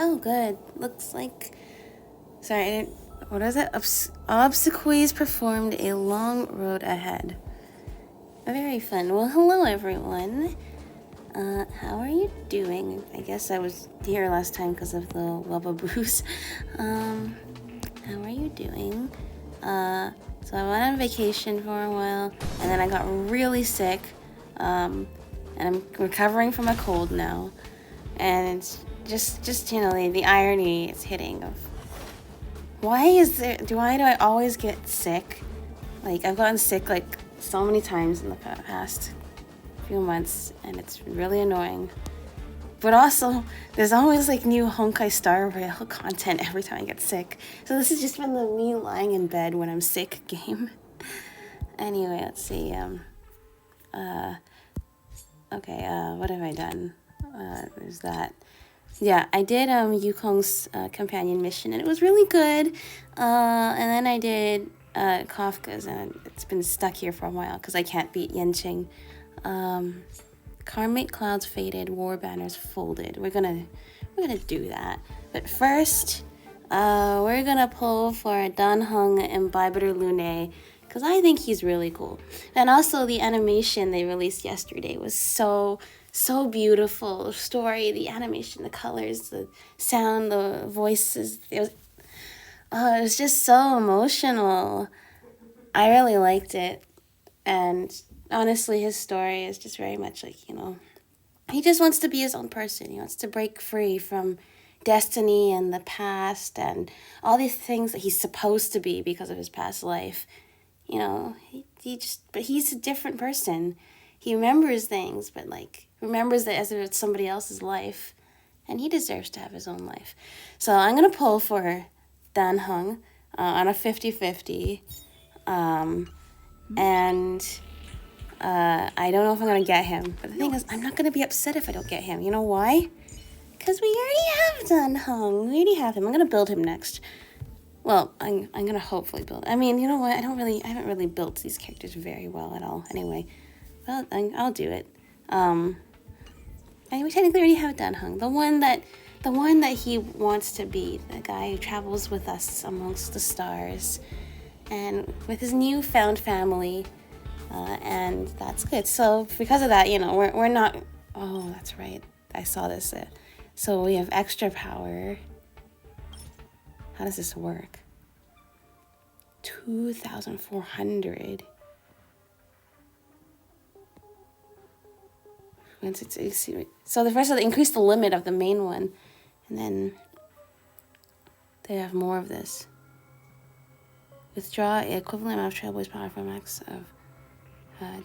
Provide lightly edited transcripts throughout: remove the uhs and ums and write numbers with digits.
Oh, good. Looks like... Sorry, I didn't... What is it? Obsequies performed a long road ahead. Very fun. Well, hello, everyone. How are you doing? I guess I was here last time because of the Wubbaboos. How are you doing? So I went on vacation for a while, and then I got really sick. And I'm recovering from a cold now. And it's just you know, the irony is hitting of why do I always get sick? Like, I've gotten sick like so many times in the past few months, and it's really annoying. But also, there's always like new Honkai Star Rail content every time I get sick. So this has just been the me lying in bed when I'm sick game. Anyway, let's see. Okay, what have I done? There's that. Yeah, I did Yukong's companion mission, and it was really good. And then I did Kafka's, and it's been stuck here for a while because I can't beat Yenching. Karmic clouds faded, war banners folded. We're gonna do that. But first, we're gonna pull for Dan Heng Imbibitor Lunae, because I think he's really cool. And also the animation they released yesterday was so beautiful. The story, the animation, the colors, the sound, the voices. It was just so emotional. I really liked it. And honestly, his story is just very much like, you know, he just wants to be his own person. He wants to break free from destiny and the past and all these things that he's supposed to be because of his past life. You know, but he's a different person. He remembers things, but like remembers that as if it's somebody else's life, and he deserves to have his own life. So I'm gonna pull for Dan Heng on a 50-50, and I don't know if I'm gonna get him. But the thing is, I'm not gonna be upset if I don't get him. You know why? Because we already have Dan Heng. We already have him. I'm gonna build him next. Well, I'm gonna hopefully build. I mean, you know what? I haven't really built these characters very well at all. Anyway, well, I'll do it. We technically already have Dan Heng, the one that he wants to be, the guy who travels with us amongst the stars, and with his newfound family, and that's good. So because of that, you know, we're not. Oh, that's right. I saw this. So we have extra power. How does this work? 2,400. So the first, they increase the limit of the main one, and then they have more of this. Withdraw equivalent amount of Trailblaze power from max of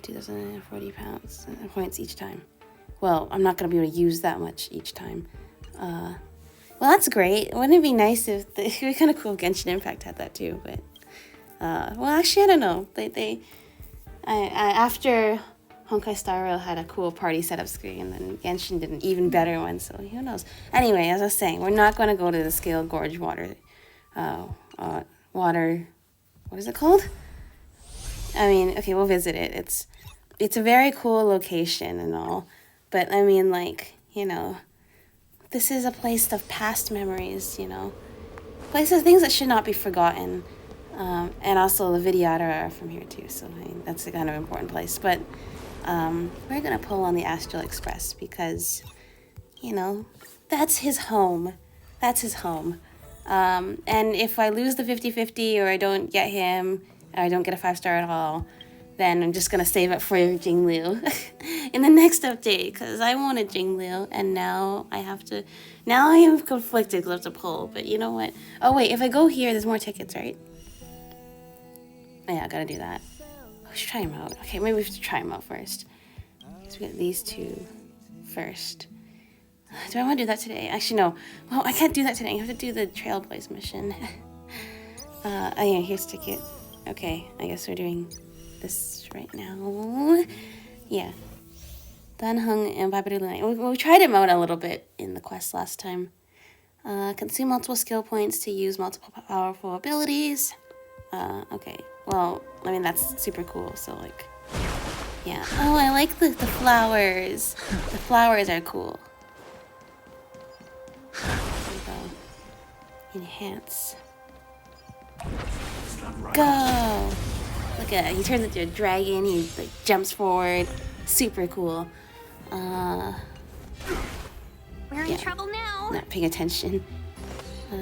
2,040 points each time. Well, I'm not going to be able to use that much each time. Well, that's great. Wouldn't it be nice if it would be kind of cool if Genshin Impact had that too? But well, actually, I don't know. After Honkai Star Rail had a cool party setup screen, and Genshin did an even better one. So who knows? Anyway, as I was saying, we're not going to go to the Scale Gorge water. What is it called? I mean, okay, we'll visit it. It's a very cool location and all, but I mean, like, you know, this is a place of past memories, you know, things that should not be forgotten, and also the Vidyadhara are from here too, so I mean, that's a kind of important place. But we're gonna pull on the Astral Express because, you know, that's his home. And if I lose the 50-50 or I don't get him, or I don't get a 5-star at all, then I'm just going to save it for Jingliu in the next update, because I wanted Jingliu, and now I am conflicted because I have to pull, but you know what? Oh wait, if I go here, there's more tickets, right? Oh, yeah, I gotta do that. We should try him out. Okay, maybe we have to try him out first. So we get these two first. Do I want to do that today? Actually, no. Well, I can't do that today. I have to do the Trailblaze mission. Oh yeah, here's ticket. Okay, I guess we're doing this right now. Yeah. Dan Heng and Imbibitor Lunae. We tried him out a little bit in the quest last time. Consume multiple skill points to use multiple powerful abilities. Okay. Well, I mean, that's super cool, so, like, yeah. Oh, I like the flowers. The flowers are cool. go. Enhance. Go! Look at that. He turns into a dragon. He like jumps forward. Super cool. We're in trouble now. Not paying attention. I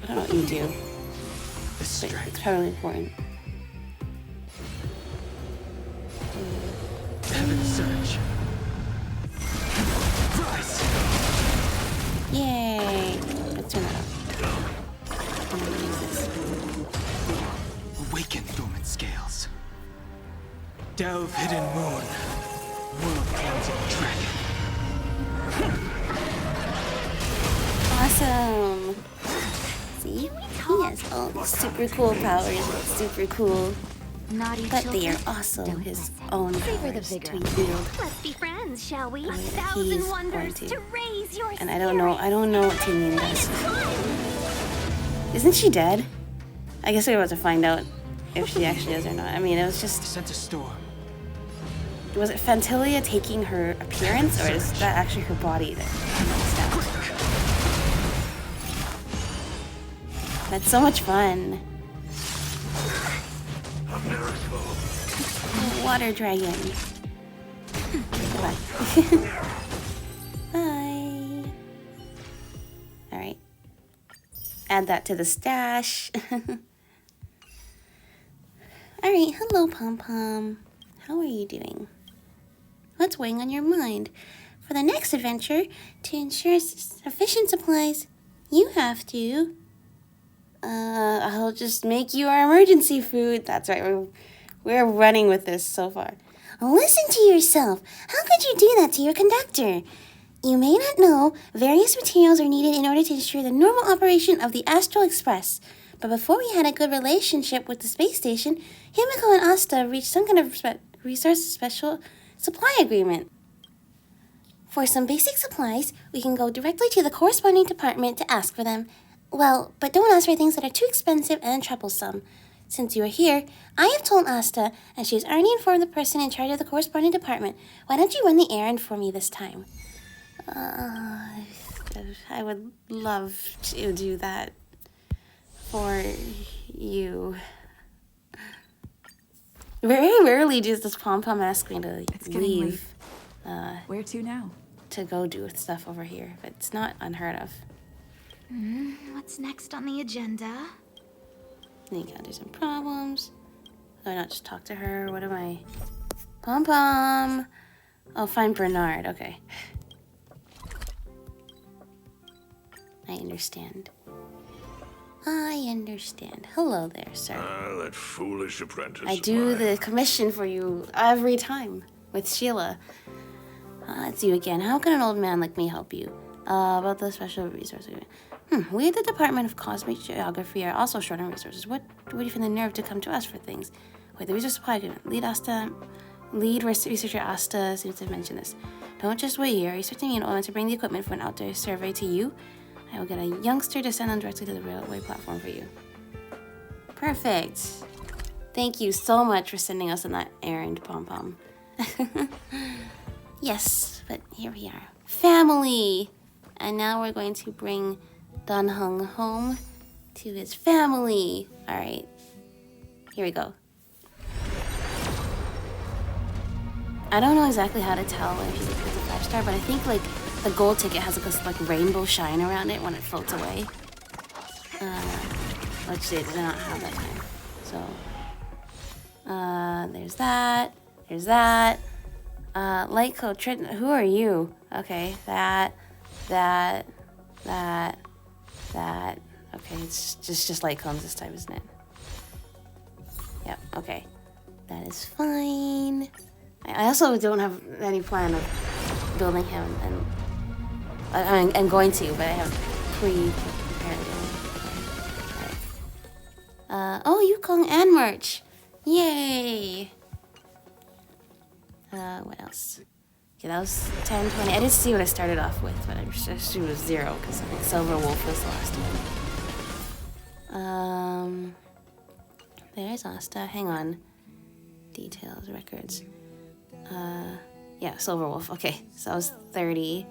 don't know what you do. But it's probably important. Heaven surge. Rise. Yay! Let's turn that off. I'm gonna use this. Awaken dormant scales. Delve hidden moon. World cleansing dragon. Awesome! See? He has all these super cool powers. Super cool. Naughty But they are children. also Don't his mess own Savor the powers to vigor. wield. Let's be friends, shall we? He's 1,000 wonders going to raise your And I don't know what Tingyun does. Isn't she dead? I guess we're about to find out if she actually is or not. I mean, it was just... Sent a storm. Was it Fantilia taking her appearance, or is that actually her body that messed up? That's so much fun. Oh, water dragon. Goodbye. Bye. Alright. Add that to the stash. Alright, hello Pom Pom. How are you doing? What's weighing on your mind? For the next adventure, to ensure sufficient supplies, you have to... I'll just make you our emergency food. That's right, we're running with this so far. Listen to yourself. How could you do that to your conductor? You may not know, various materials are needed in order to ensure the normal operation of the Astral Express. But before we had a good relationship with the space station, Himiko and Asta reached some kind of resource special supply agreement. For some basic supplies, we can go directly to the corresponding department to ask for them. Well, but don't ask for things that are too expensive and troublesome. Since you are here, I have told Asta, and she has already informed the person in charge of the corresponding department. Why don't you run the errand for me this time? I would love to do that for you. Very rarely does this Pom Pom ask me to leave. Where to now? To go do stuff over here, but it's not unheard of. What's next on the agenda? I encounter some problems. Do I not just talk to her? What am I? Pom Pom! Oh, find Bernard. Okay. I understand. I understand. Hello there, sir. Ah, that foolish apprentice. I of do mine. the commission for you every time with Sheila. It's you again. How can an old man like me help you? About the special resource agreement. We at the Department of Cosmic Geography are also short on resources. What do you find the nerve to come to us for things? Wait, the resource supply agreement. Lead researcher Asta seems to have mentioned this. Don't just wait here. Are you expecting me an old man to bring the equipment for an outdoor survey to you? I will get a youngster to send them directly to the railway platform for you. Perfect. Thank you so much for sending us on that errand, Pom Pom. Yes, but here we are. Family! And now we're going to bring Dan Heng home to his family. Alright. Here we go. I don't know exactly how to tell if he's a 5-star, but I think like the gold ticket has like this like rainbow shine around it when it floats away. Which they did not have that time. So there's that. There's that. Light coach, who are you? Okay, that. Okay, it's just light cones this time, isn't it? Yep, okay. That is fine. I also don't have any plan of building him, and I'm going to, but I have pre-prepared it. Right. Oh, Yukong and merch! Yay! What else? Okay, that was 10, 20. I didn't see what I started off with, but I'm sure it was 0, because I think Silver Wolf was the last one. There's Asta. Hang on. Details, records. Yeah, Silver Wolf. Okay, so that was 30.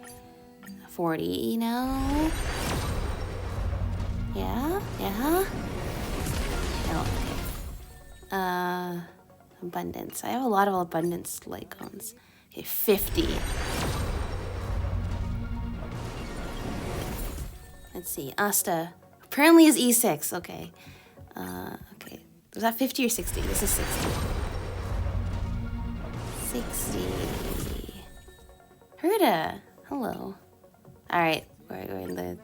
40 now. Yeah? Yeah? Oh, okay. Abundance. I have a lot of abundance icons. Okay, 50. Let's see. Asta. Apparently is E6. Okay. Okay. Was that 50 or 60? This is 60. 60. Herda. Hello. Alright. We're in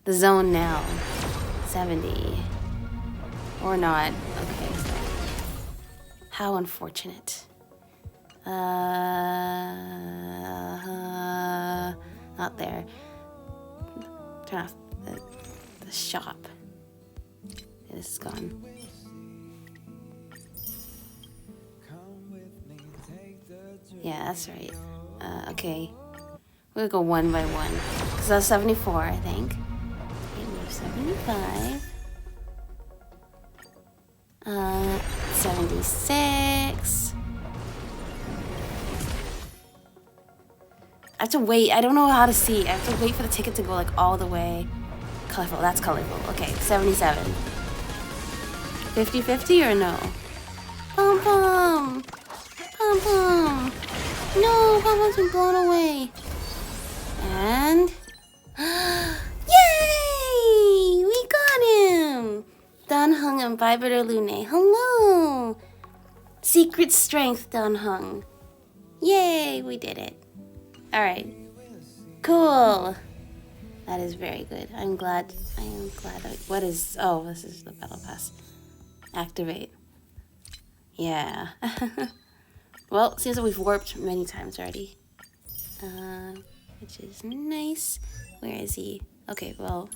the zone now. 70. Or not. Okay. How unfortunate. Not there. Turn off the shop. This is gone. Yeah, that's right. Okay. We'll go one by one. Because that's 74, I think. Okay, we have 75. 76. I have to wait. I don't know how to see. I have to wait for the ticket to go like all the way. Colorful. That's colorful. Okay, 77. 50-50 or no? Pom pom. Pom pom. No, pom pom's been blown away. And yay! We got him. Dan Heng and Imbibitor Lunae. Hello. Secret Strength Dan Heng. Yay! We did it. All right. Cool. That is very good. I am glad that, what is, oh, this is the battle pass. Activate. Yeah. Well, it seems like we've warped many times already. Which is nice. Where is he? Okay, well,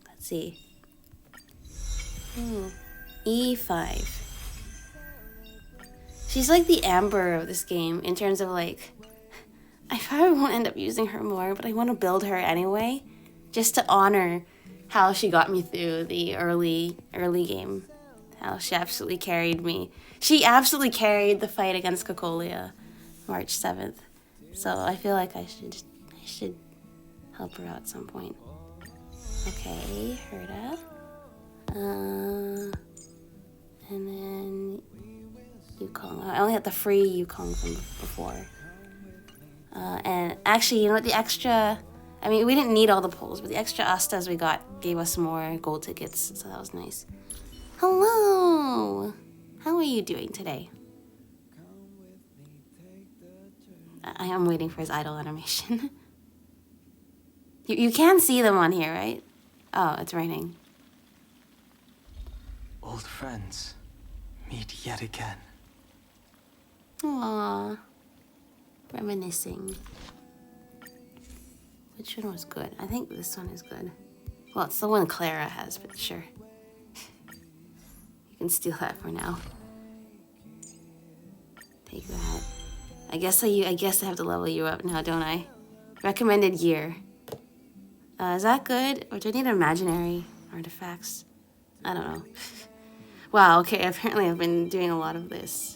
let's see. Ooh. E5. She's like the Amber of this game in terms of like, I probably won't end up using her more, but I want to build her anyway, just to honor how she got me through the early game. How she absolutely carried me. She absolutely carried the fight against Cocolia, March 7th. So I feel like I should help her out at some point. Okay, Herda. And then Yukong. I only had the free Yukong from before. And actually, you know what, the extra, I mean, we didn't need all the pulls, but the extra Astas we got gave us more gold tickets, so that was nice. Hello! How are you doing today? I am waiting for his idle animation. You can see them on here, right? Oh, it's raining. Old friends, meet yet again. Aww. Reminiscing. Which one was good? I think this one is good. Well, it's the one Clara has, but sure. You can steal that for now. Take that. I guess I have to level you up now, don't I? Recommended year. Is that good? Or do I need imaginary artifacts? I don't know. Wow, okay, apparently I've been doing a lot of this.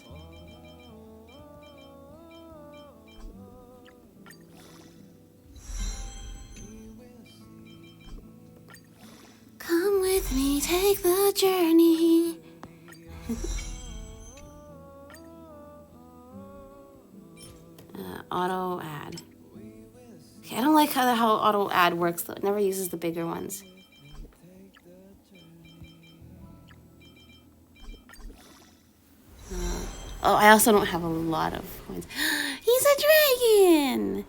Come with me, take the journey. Auto add. Okay, I don't like how auto add works though. It never uses the bigger ones. Oh, I also don't have a lot of coins. He's a dragon!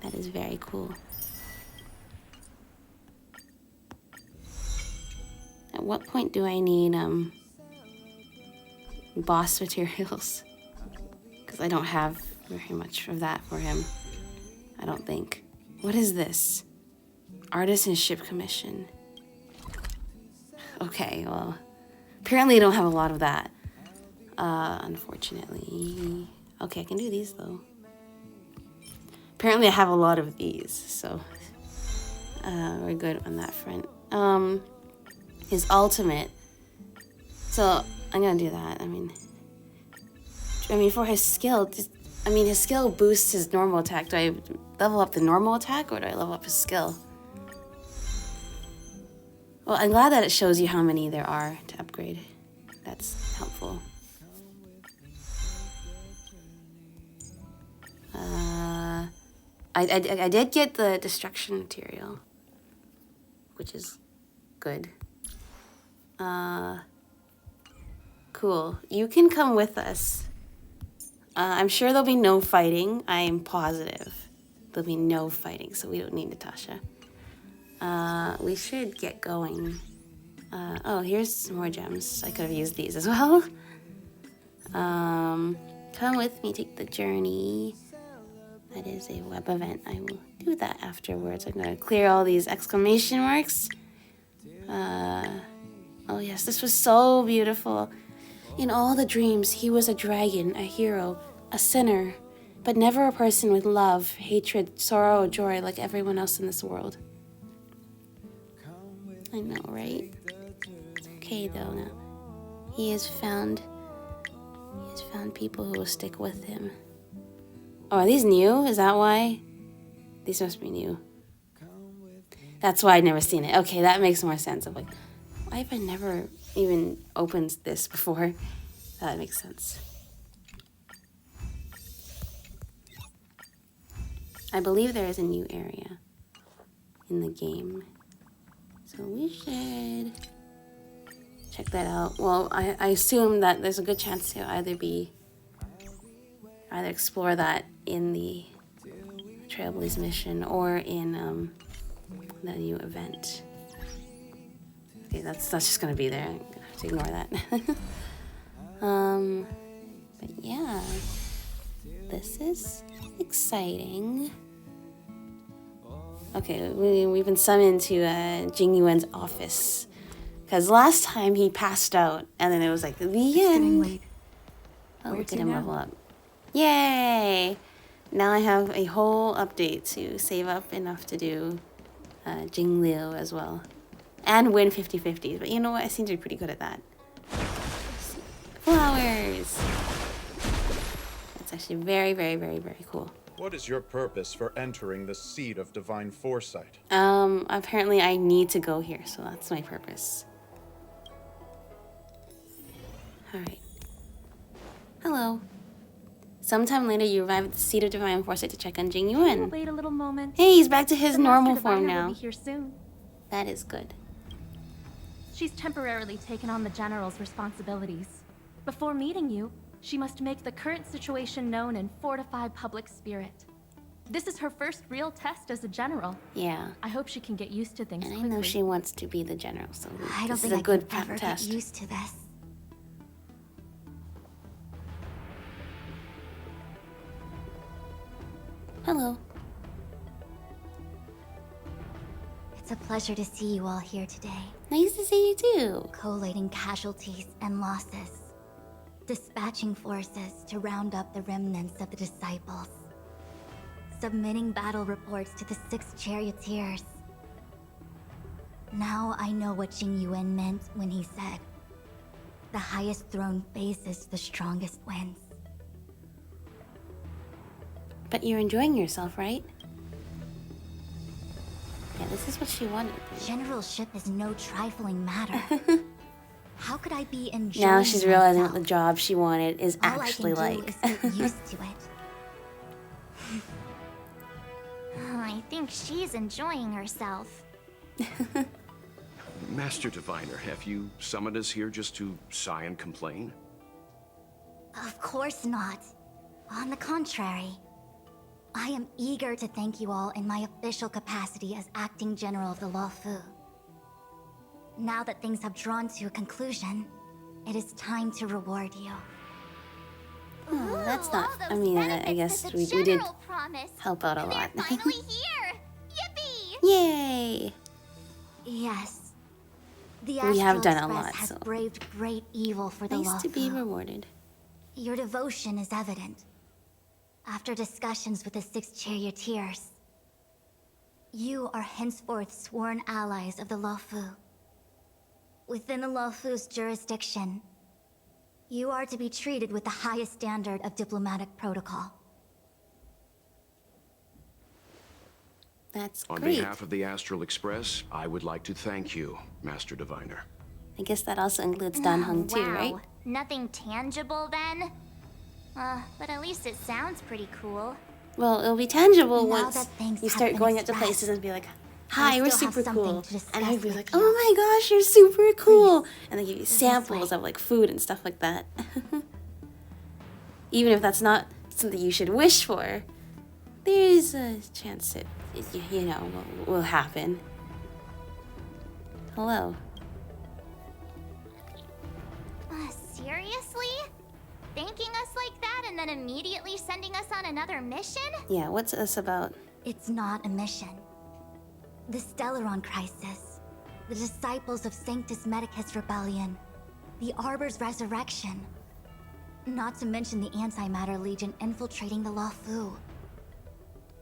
That is very cool. At what point do I need boss materials? Because I don't have very much of that for him. I don't think. What is this? Artisan ship commission. Okay, well, apparently I don't have a lot of that. Unfortunately. Okay, I can do these though. Apparently I have a lot of these, so we're good on that front. His ultimate. So I'm gonna do that. I mean for his skill, his skill boosts his normal attack. Do I level up the normal attack or do I level up his skill? Well, I'm glad that it shows you how many there are to upgrade. That's helpful. I did get the destruction material, which is good. Cool. You can come with us. I'm sure there'll be no fighting. I am positive there'll be no fighting, so we don't need Natasha. We should get going. Oh, here's some more gems. I could have used these as well. Come with me, take the journey. That is a web event. I will do that afterwards. I'm gonna clear all these exclamation marks. Oh yes, this was so beautiful. In all the dreams, he was a dragon, a hero, a sinner, but never a person with love, hatred, sorrow, or joy like everyone else in this world. I know, right? It's okay though now. He has found people who will stick with him. Oh, are these new? Is that why? These must be new. That's why I'd never seen it. Okay, that makes more sense. I'm like, why have I never even opened this before? That makes sense. I believe there is a new area in the game. So we should check that out. Well, I assume that there's a good chance to either explore that in the Trailblaze mission or in the new event. Okay, that's just gonna be there. I'm gonna have to ignore that. But yeah, this is exciting. Okay, we've been summoned to Jingyuan's office. Because last time he passed out, and then it was like, the end. Late. Oh, Where look to at him now? level up. Yay! Now I have a whole update to save up enough to do Jingliu as well. And win 50-50s. But you know what? I seem to be pretty good at that. Flowers! That's actually very, very, very, very cool. What is your purpose for entering the seat of divine foresight? Apparently I need to go here, so that's my purpose. Alright. Hello. Sometime later you arrive at the seat of divine foresight to check on Jingyuan. Wait a little moment. Hey, he's back to his The normal Master form Diviner now. will be here soon. That is good. She's temporarily taken on the General's responsibilities. Before meeting you, she must make the current situation known and fortify public spirit. This is her first real test as a general. Yeah. I hope she can get used to things And I quickly. know she wants to be the general, so I don't this think is a I good can ever test. get used to this. Hello. It's a pleasure to see you all here today, Nice to see you too. collating casualties and losses, dispatching forces to round up the remnants of the disciples, submitting battle reports to the 6 charioteers. Now I know what Jingyuan meant when he said, "The highest throne faces the strongest wins." But you're enjoying yourself, right? Yeah, this is what she wanted. Generalship is no trifling matter. How could I be enjoying Now she's realizing what the myself? job she wanted is All actually I can like. do is get used to it. I think she's enjoying herself. Master Diviner, have you summoned us here just to sigh and complain? Of course not. On the contrary, I am eager to thank you all in my official capacity as acting general of the Luofu. Now that things have drawn to a conclusion, it is time to reward you. Oh, that's not. All those I mean, I benefits guess that the we did General promised. help out a They're lot. finally here! Yippee! Yay! Yes. The We have Astral done a Express lot, has so- braved great evil for the Nice to be Luofu. rewarded. Your devotion is evident. After discussions with the 6 charioteers, you are henceforth sworn allies of the Luofu. Within the Luofu's jurisdiction, you are to be treated with the highest standard of diplomatic protocol. That's On great. behalf of the Astral Express, I would like to thank you, Master Diviner. I guess that also includes Dan Heng too, right? Nothing tangible then? But at least it sounds pretty cool. Well, it'll be tangible Now once that things you have start been going up to expressed, places and be like, I "Hi, we're still have super something cool," to discuss and I'd be with like, you. "Oh my gosh, you're super cool," and they give you This samples way. of like food and stuff like that. Even if that's not something you should wish for, there's a chance it you know will happen. Hello. Seriously? Thanking us like that and then immediately sending us on another mission? Yeah, what's this about? It's not a mission. The Stellaron Crisis, the Disciples of Sanctus Medicus Rebellion, the Arbor's resurrection. Not to mention the Antimatter Legion infiltrating the Luofu.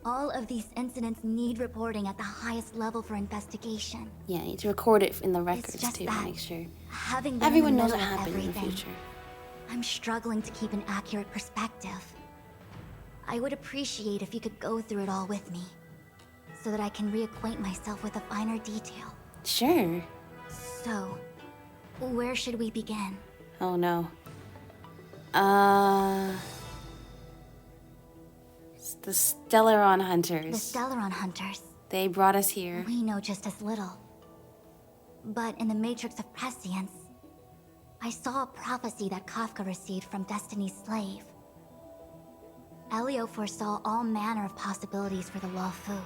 All of these incidents need reporting at the highest level for investigation. Yeah, you need to record it in the records just too that. to make sure Having been everyone in the knows what middle of happened in the everything, future. I'm struggling to keep an accurate perspective. I would appreciate if you could go through it all with me, so that I can reacquaint myself with a finer detail. Sure. So, where should we begin? Oh no. It's the Stellaron The Hunters. Stellaron Hunters. They brought us here. We know just as little. But in the Matrix of Prescience, I saw a prophecy that Kafka received from Destiny's slave. Elio foresaw all manner of possibilities for the Luofu.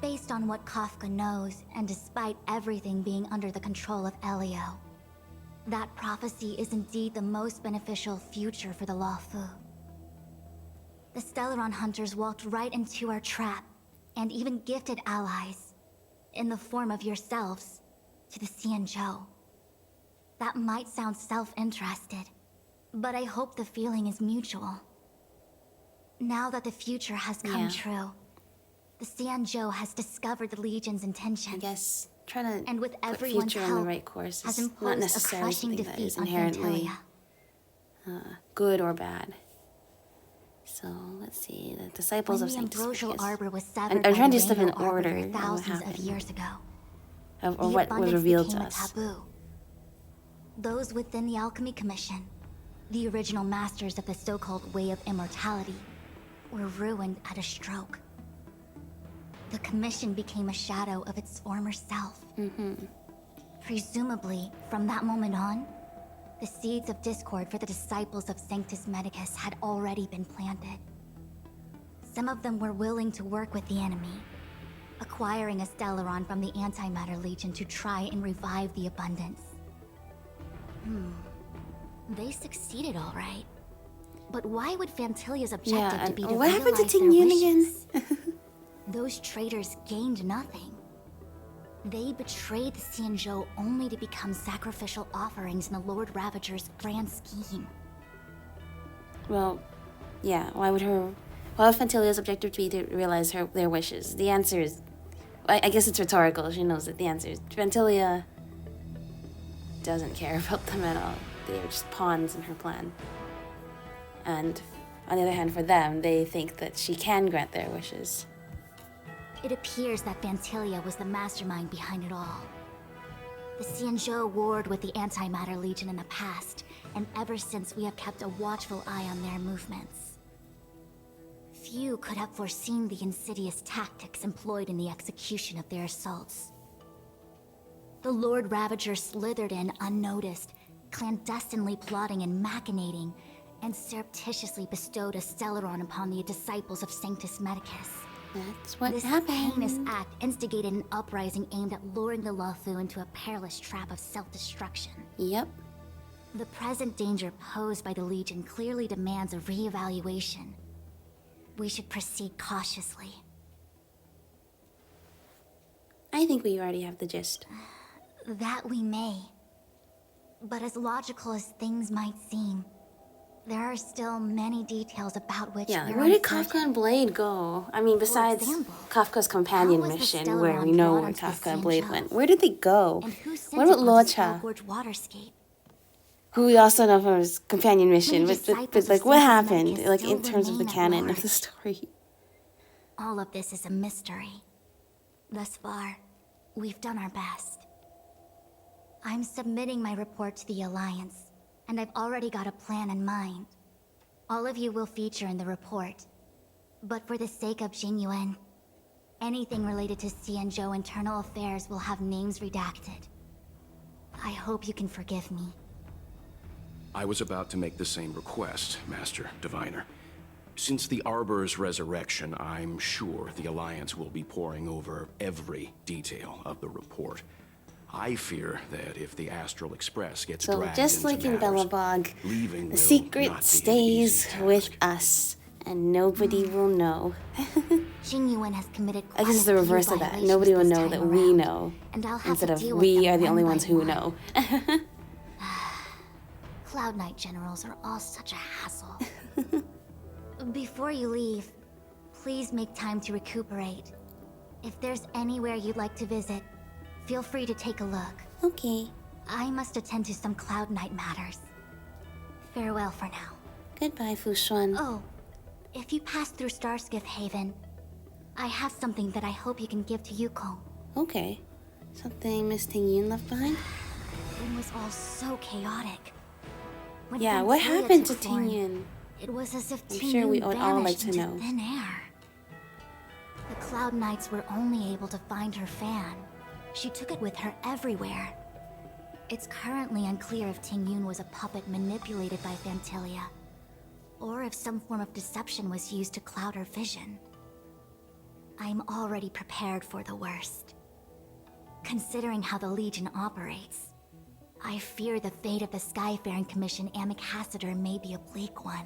Based on what Kafka knows, and despite everything being under the control of Elio, that prophecy is indeed the most beneficial future for the Luofu. The Stellaron Hunters walked right into our trap, and even gifted allies, in the form of yourselves, to the Xianzhou. That might sound self-interested, but I hope the feeling is mutual. Now that the future has come true, the Xianzhou has discovered the Legion's intentions. I guess trying to And with put everyone's future on the help, right course has is imposed not a necessarily crushing something that defeat is on inherently Phantalia. good or bad. So let's see, the Disciples When of the Sanctus Ambrosial Medicus. Arbor was I'm severed trying by to the do stuff in Rainbow Arbiter order of what thousands of happened. years ago, Or the what was abundance revealed to became a us. taboo. Those within the Alchemy Commission, the original masters of the so-called Way of Immortality, were ruined at a stroke. The Commission became a shadow of its former self. Presumably, from that moment on, the seeds of discord for the Disciples of Sanctus Medicus had already been planted. Some of them were willing to work with the enemy, acquiring a Stellaron from the Antimatter Legion to try and revive the abundance. They succeeded all right. But why would Phantilia's objective to be to what happened to realize their Tingyun again? wishes? Those traitors gained nothing. They betrayed the Xianzhou only to become sacrificial offerings in the Lord Ravager's grand scheme. Well, yeah, why would Phantilia's objective be to realize their wishes? The answer is, I guess it's rhetorical, she knows that the answer is, Phantilia doesn't care about them at all. They are just pawns in her plan. And on the other hand, for them, they think that she can grant their wishes. It appears that Phantilia was the mastermind behind it all. The Xianzhou warred with the Antimatter Legion in the past, and ever since we have kept a watchful eye on their movements. Few could have foreseen the insidious tactics employed in the execution of their assaults. The Lord Ravager slithered in unnoticed, clandestinely plotting and machinating, and surreptitiously bestowed a Stellaron upon the Disciples of Sanctus Medicus. That's what This happened. heinous act instigated an uprising aimed at luring the Luofu into a perilous trap of self-destruction. Yep. The present danger posed by the Legion clearly demands a re-evaluation. We should proceed cautiously. I think we already have the gist. That we may. But as logical as things might seem, there are still many details about which Yeah, we're where did uncertain. Kafka and Blade go? I mean, besides example, Kafka's companion how was the mission, where we Stellaron know brought where onto the Kafka and Blade Xianzhou? went. Where did they go? And who sent What about it onto the Luocha? Gorge waterscape? Who we also know from his companion mission, Many but disciples like of what Sanctus happened, Medicus like still in terms of the remain at canon of large. the story? All of this is a mystery. Thus far, we've done our best. I'm submitting my report to the Alliance, and I've already got a plan in mind. All of you will feature in the report. But for the sake of Tingyun, anything related to Xianzhou internal affairs will have names redacted. I hope you can forgive me. I was about to make the same request, Master Diviner. Since the Arbor's resurrection, I'm sure the Alliance will be poring over every detail of the report. I fear that if the Astral Express gets dragged just into like in matters, Belobog, leaving the will secret not be an stays easy with task. us, and nobody will know. Tingyun has committed quite This is the a few reverse of that. violations Nobody will this know time that we around, know, and I'll have instead to of deal with we them are the one only by ones who one. know. Cloud Knight generals are all such a hassle. Before you leave, please make time to recuperate. If there's anywhere you'd like to visit, feel free to take a look. Okay. I must attend to some Cloud Knight matters. Farewell for now. Goodbye, Fushuan. Oh, if you pass through Starskiff Haven, I have something that I hope you can give to Yukong. Okay. Something Miss Tingyun left behind? It was all so chaotic. When Yeah, what Fantasia happened to took form, Tingyun? it was as if I'm Tingyun sure we would all like vanished to into know. thin air. The Cloud Knights were only able to find her fan. She took it with her everywhere. It's currently unclear if Tingyun was a puppet manipulated by Fantasia, or if some form of deception was used to cloud her vision. I'm already prepared for the worst. Considering how the Legion operates, I fear the fate of the Skyfaring Commission ambassador may be a bleak one.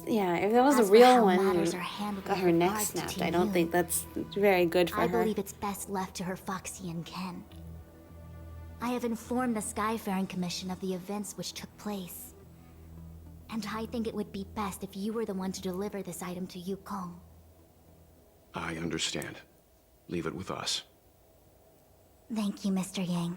Yeah, if that was As a for how real one matters who are handled got with her neck regards to snapped, I don't Tingyun, think that's very good for I her. believe it's best left to her Foxian kin. I have informed the Skyfaring Commission of the events which took place. And I think it would be best if you were the one to deliver this item to Yukong. I understand. Leave it with us. Thank you, Mr. Yang.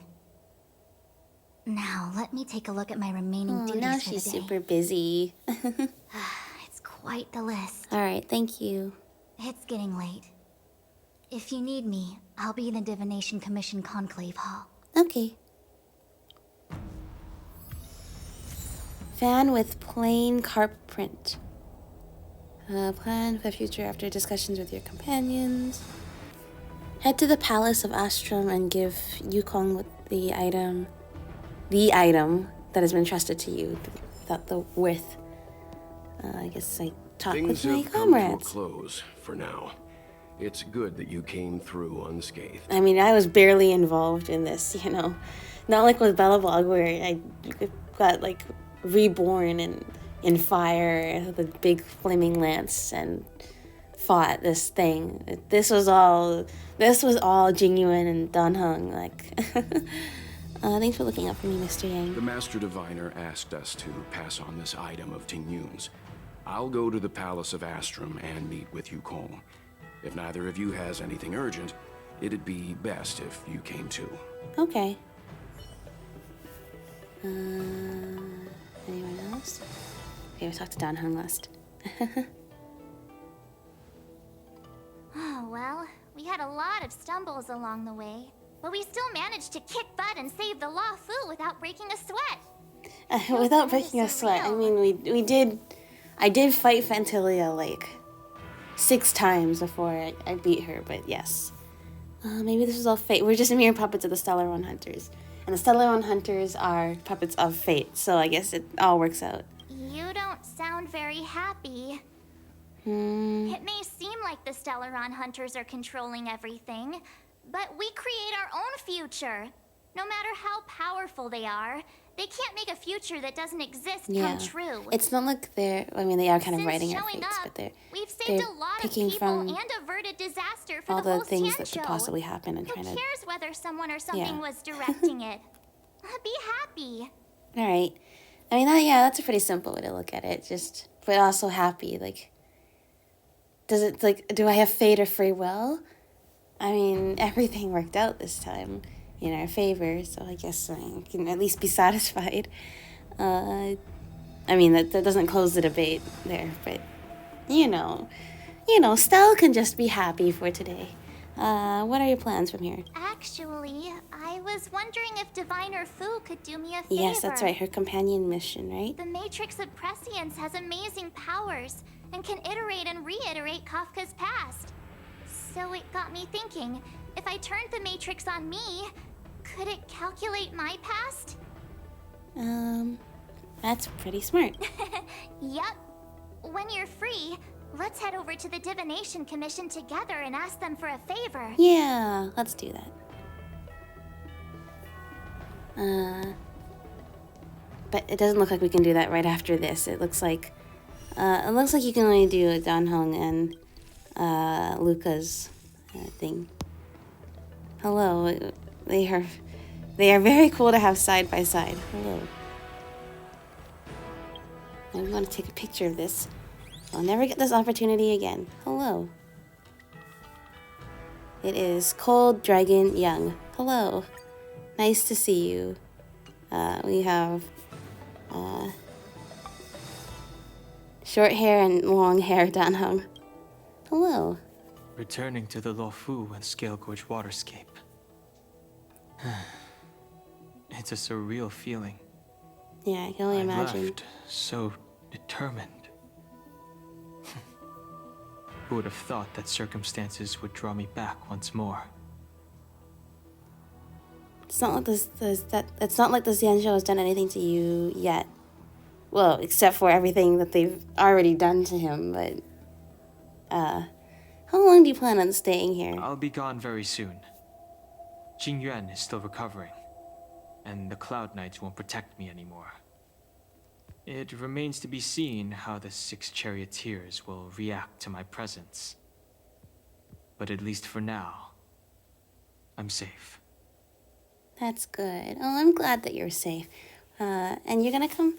Now, let me take a look at my remaining duties now for she's the day. super busy. It's quite the list. Alright, thank you. It's getting late. If you need me, I'll be in the Divination Commission Conclave Hall. Okay. Fan with plain carp print. Plan for the future after discussions with your companions. Head to the Palace of Astrum and give Yukong the item that has been trusted to you. Without the with. I guess I talk Things with my have come to a comrades. close for now. It's good that you came through unscathed. I mean, I was barely involved in this, you know. Not like with Belobog, where I got, like, reborn in fire with a big flaming lance and fought this thing. This was all Tingyun and Dan Heng, like. Thanks for looking up for me, Mr. Yang. The Master Diviner asked us to pass on this item of Tingyun's. I'll go to the Palace of Astrum and meet with Yukong. If neither of you has anything urgent, it'd be best if you came too. Okay. Anyone else? Okay, we talked to Dan Heng last. Oh, well, we had a lot of stumbles along the way, but we still managed to kick butt and save the Luofu without breaking a sweat. Without breaking a sweat. I mean, we did. I did fight Fantasia like 6 times before I beat her, but yes. Maybe this was all fate. We're just mere puppets of the Stellar One Hunters. And the Stellar One Hunters are puppets of fate, so I guess it all works out. You don't sound very happy. It may seem like the Stellaron Hunters are controlling everything, but we create our own future. No matter how powerful they are, they can't make a future that doesn't exist come true. It's not like they are kind of Since writing our showing fates, up, but they're we've saved they're a lot of picking people from and averted disaster for all the whole the things that Xianzhou. could possibly happen and Who trying to. cares whether someone or something Yeah. was directing it? Be happy. All right. I mean, that's a pretty simple way to look at it. Just, but also happy. Like, do I have fate or free will? I mean, everything worked out this time in our favor, so I guess I can at least be satisfied. I mean, that doesn't close the debate there, but, you know you know, Stella can just be happy for today. What are your plans from here? Actually, I was wondering if Diviner Fu could do me a favor. Yes, that's right. Her companion mission, right? The Matrix of Prescience has amazing powers and can iterate and reiterate Kafka's past. So it got me thinking, if I turned the Matrix on me, could it calculate my past? That's pretty smart. Yup. When you're free, let's head over to the Divination Commission together and ask them for a favor. Yeah, let's do that. But it doesn't look like we can do that right after this. It looks like you can only do Dan Heng and Luca's thing. Hello, they are very cool to have side by side. Hello. I want to take a picture of this. I'll never get this opportunity again. Hello. It is Cold Dragon Young. Hello. Nice to see you. We have short hair and long hair Dan Heng. Hello. Returning to the Luofu and Scale Gorge waterscape. It's a surreal feeling. Yeah, I can only imagine. Left so determined. Who would have thought that circumstances would draw me back once more? It's not like it's not like the Xianzhou has done anything to you yet. Well, except for everything that they've already done to him, but how long do you plan on staying here? I'll be gone very soon. Tingyun is still recovering, and the Cloud Knights won't protect me anymore. It remains to be seen how the 6 charioteers will react to my presence. But at least for now, I'm safe. That's good. Oh, I'm glad that you're safe. And you're gonna come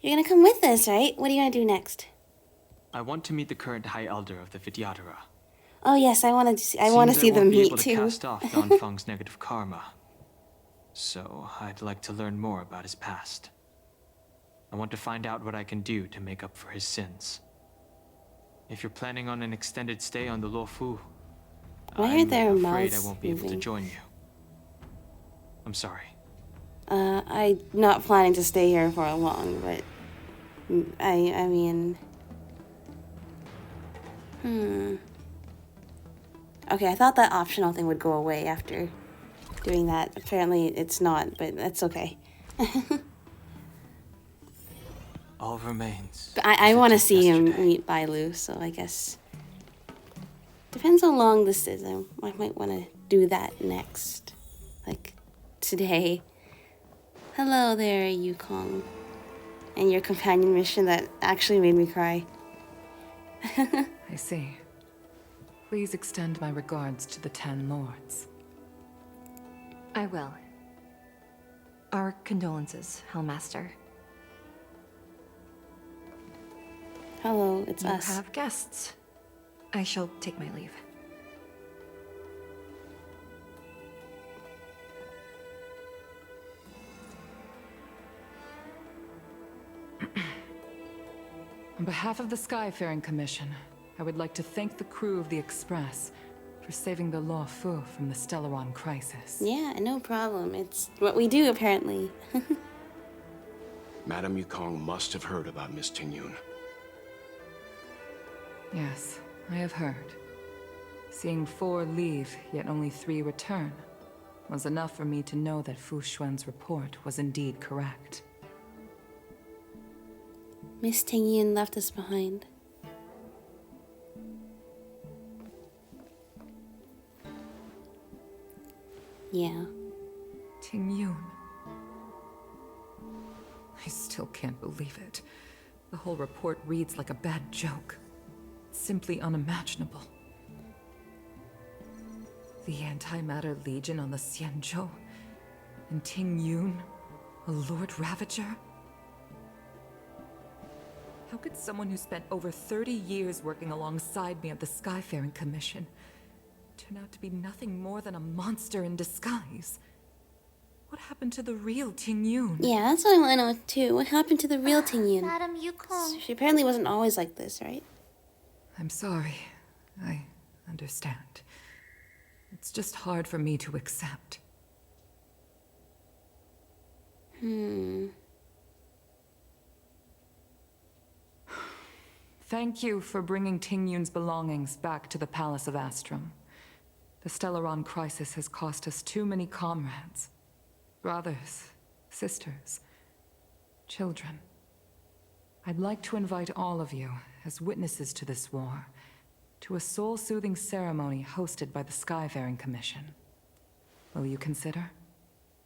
with us, right? What are you gonna do next? I want to meet the current High Elder of the Vidyadhara. Oh yes, I want to see them meet too. To cast off Dan Feng's negative karma. So I'd like to learn more about his past. I want to find out what I can do to make up for his sins. If you're planning on an extended stay on the Luofu, Why are their I'm mouths afraid I won't be able to moving? join you. I'm sorry. I'm not planning to stay here for long, but I mean, Okay, I thought that optional thing would go away after doing that. Apparently, it's not, but that's okay. All remains. But I want to see him meet Bailu, so I guess depends how long this is. I might want to do that next, like today. Hello there, Yukong, and your companion mission that actually made me cry. I see. Please extend my regards to the 10 lords. I will. Our condolences, Hellmaster. Hello, it's us. You have guests. I shall take my leave. On behalf of the Skyfaring Commission, I would like to thank the crew of the Express for saving the Luofu from the Stellaron crisis. Yeah, no problem. It's what we do, apparently. Madame Yukong must have heard about Miss Tingyun. Yes, I have heard. Seeing 4 leave, yet only 3 return, was enough for me to know that Fu Xuan's report was indeed correct. Miss Tingyun left us behind. Yeah. Tingyun. I still can't believe it. The whole report reads like a bad joke. Simply unimaginable. The Antimatter Legion on the Xianzhou, and Tingyun, a Lord Ravager? How could someone who spent over 30 years working alongside me at the Skyfaring Commission turn out to be nothing more than a monster in disguise? What happened to the real Tingyun? Yeah, that's what I want to know too. What happened to the real Tingyun? Madam Yukong. She apparently wasn't always like this, right? I'm sorry. I understand. It's just hard for me to accept. Thank you for bringing Tingyun's belongings back to the Palace of Astrum. The Stellaron crisis has cost us too many comrades. Brothers, sisters, children. I'd like to invite all of you, as witnesses to this war, to a soul-soothing ceremony hosted by the Skyfaring Commission. Will you consider?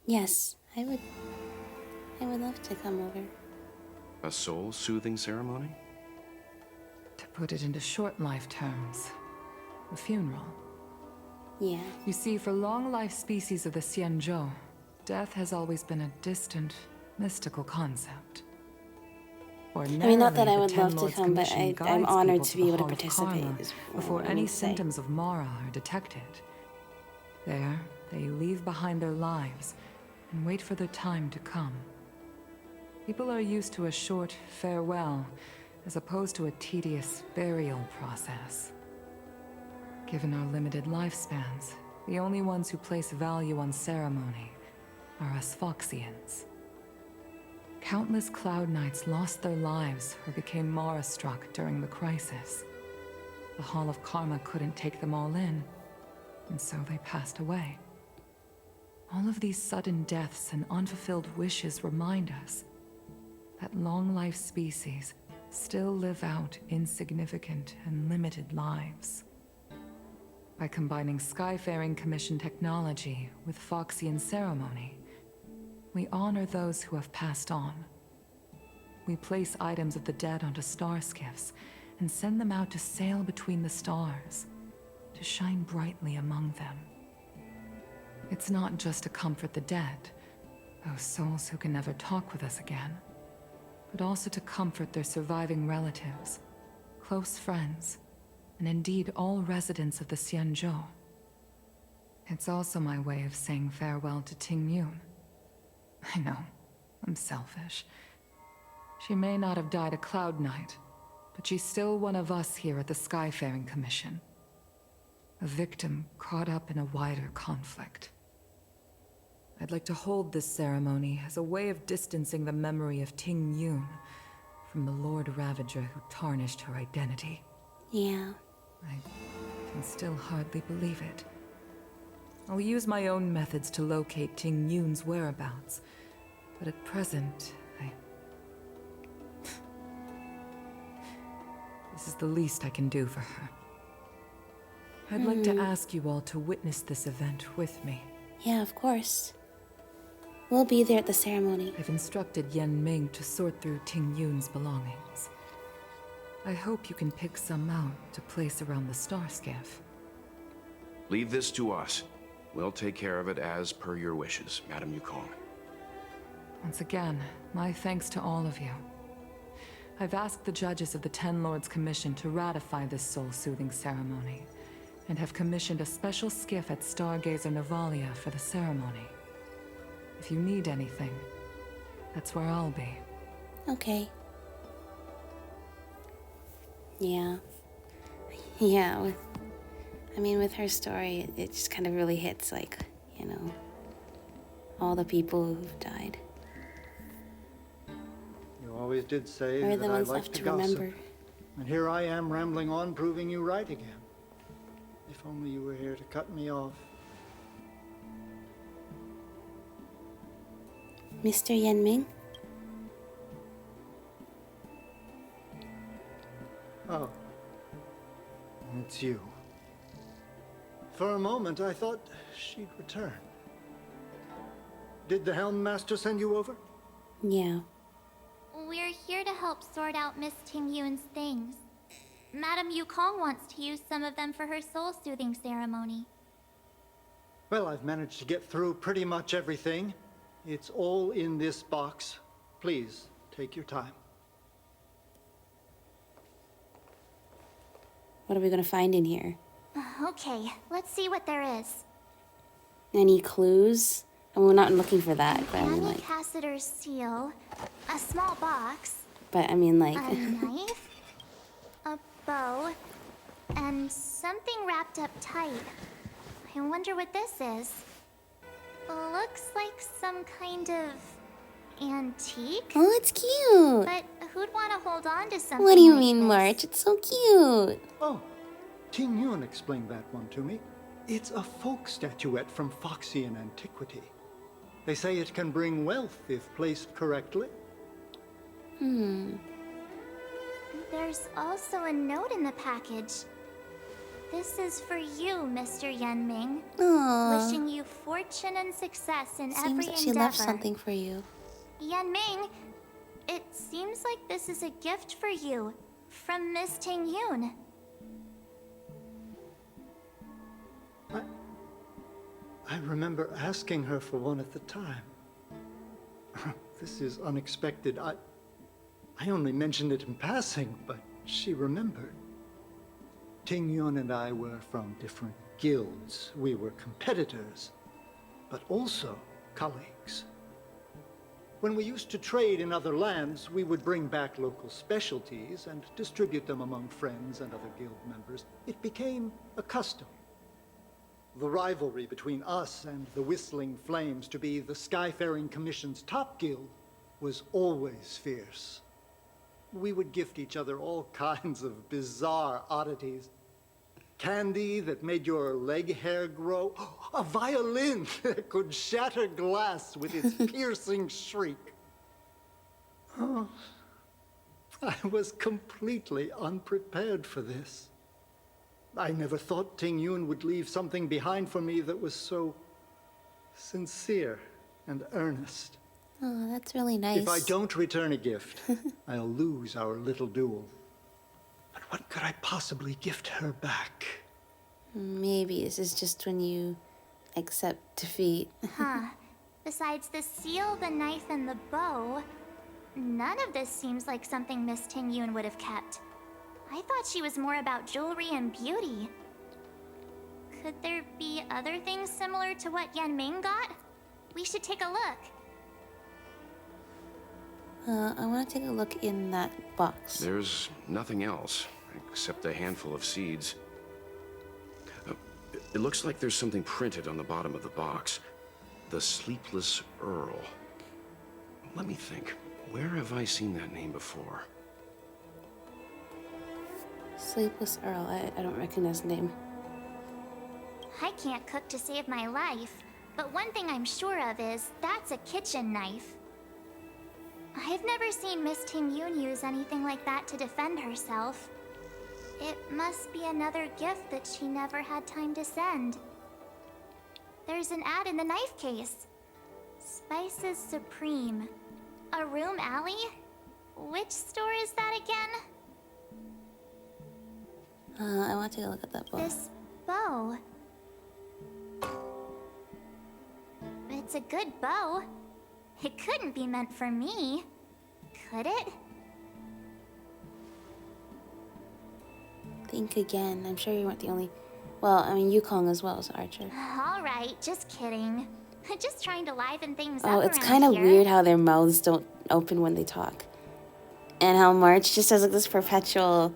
Yes, I would love to come over. A soul-soothing ceremony? To put it into short life terms, a funeral. Yeah. You see, for long-life species of the Xianzhou, death has always been a distant, mystical concept. I mean, not that I would love to come, but I'm honored to be able to participate. Before any symptoms of Mara are detected. There, they leave behind their lives and wait for their time to come. People are used to a short farewell, as opposed to a tedious burial process. Given our limited lifespans, the only ones who place value on ceremony are us Foxians. Countless Cloud Knights lost their lives or became Mara-struck during the crisis. The Hall of Karma couldn't take them all in, and so they passed away. All of these sudden deaths and unfulfilled wishes remind us that long-life species still live out insignificant and limited lives. By combining Skyfaring Commission technology with Foxian ceremony, we honor those who have passed on. We place items of the dead onto star skiffs and send them out to sail between the stars, to shine brightly among them. It's not just to comfort the dead, those souls who can never talk with us again, but also to comfort their surviving relatives, close friends, and indeed all residents of the Xianzhou. It's also my way of saying farewell to Tingyun. I know, I'm selfish. She may not have died a Cloud Knight, but she's still one of us here at the Skyfaring Commission. A victim caught up in a wider conflict. I'd like to hold this ceremony as a way of distancing the memory of Tingyun from the Lord Ravager who tarnished her identity. Yeah. I can still hardly believe it. I'll use my own methods to locate Tingyun's whereabouts, but at present, This is the least I can do for her. I'd like to ask you all to witness this event with me. Yeah, of course. We'll be there at the ceremony. I've instructed Yen Ming to sort through Tingyun's belongings. I hope you can pick some out to place around the star skiff. Leave this to us. We'll take care of it as per your wishes, Madame Yukong. Once again, my thanks to all of you. I've asked the judges of the Ten Lords Commission to ratify this soul-soothing ceremony, and have commissioned a special skiff at Stargazer Navalia for the ceremony. If you need anything, that's where I'll be. Okay. Yeah. Yeah, with her story, it just kind of really hits, like, you know, all the people who've died. You always did say We're that the I ones like left to to gossip. remember. And here I am rambling on, proving you right again. If only you were here to cut me off. Mr. Yanming? Oh. It's you. For a moment, I thought she'd return. Did the Helm Master send you over? Yeah. We're here to help sort out Miss Tingyun's things. Madame Yukong wants to use some of them for her soul-soothing ceremony. Well, I've managed to get through pretty much everything. It's all in this box. Please, take your time. What are we gonna find in here? Okay, let's see what there is. Any clues? I mean, we're not looking for that, but I mean, Annie like... Cassiter's seal, a small box, But I mean, like... a knife, a bow, and something wrapped up tight. I wonder what this is. Looks like some kind of antique. Oh, it's cute. But who'd want to hold on to something What do you like mean, this? March? It's so cute. Oh, Tingyun explained that one to me. It's a folk statuette from Foxian antiquity. They say it can bring wealth if placed correctly. There's also a note in the package. This is for you, Mr. Yanming. Aww. Wishing you fortune and success in Seems every like endeavor. she left something for you. Yanming, it seems like this is a gift for you from Miss Tingyun. I remember asking her for one at the time. This is unexpected. I only mentioned it in passing, but she remembered. Tingyun and I were from different guilds. We were competitors, but also colleagues. When we used to trade in other lands, we would bring back local specialties and distribute them among friends and other guild members. It became a custom. The rivalry between us and the Whistling Flames, to be the Skyfaring Commission's top guild, was always fierce. We would gift each other all kinds of bizarre oddities. Candy that made your leg hair grow. A violin that could shatter glass with its piercing shriek. Oh, I was completely unprepared for this. I never thought Tingyun would leave something behind for me that was so sincere and earnest. Oh, that's really nice. If I don't return a gift, I'll lose our little duel. But what could I possibly gift her back? Maybe this is just when you accept defeat. Huh. Besides the seal, the knife, and the bow, none of this seems like something Miss Tingyun would have kept. I thought she was more about jewelry and beauty. Could there be other things similar to what Yanming got? We should take a look. I want to take a look in that box. There's nothing else, except a handful of seeds. It looks like there's something printed on the bottom of the box. The Sleepless Earl. Let me think. Where have I seen that name before? Sleepless Earl. I don't recognize the name. I can't cook to save my life, but one thing I'm sure of is that's a kitchen knife. I've never seen Miss Tingyun use anything like that to defend herself. It must be another gift that she never had time to send. There's an ad in the knife case. Spices Supreme. A room alley? Which store is that again? I want to take a look at that bow. This bow. It's a good bow. It couldn't be meant for me, could it? Think again. I'm sure you weren't the only... Well, I mean, Yukong as well as Archer. Alright, just kidding. Just trying to liven things up Oh, it's around kind of here. weird how their mouths don't open when they talk. And how March just has like this perpetual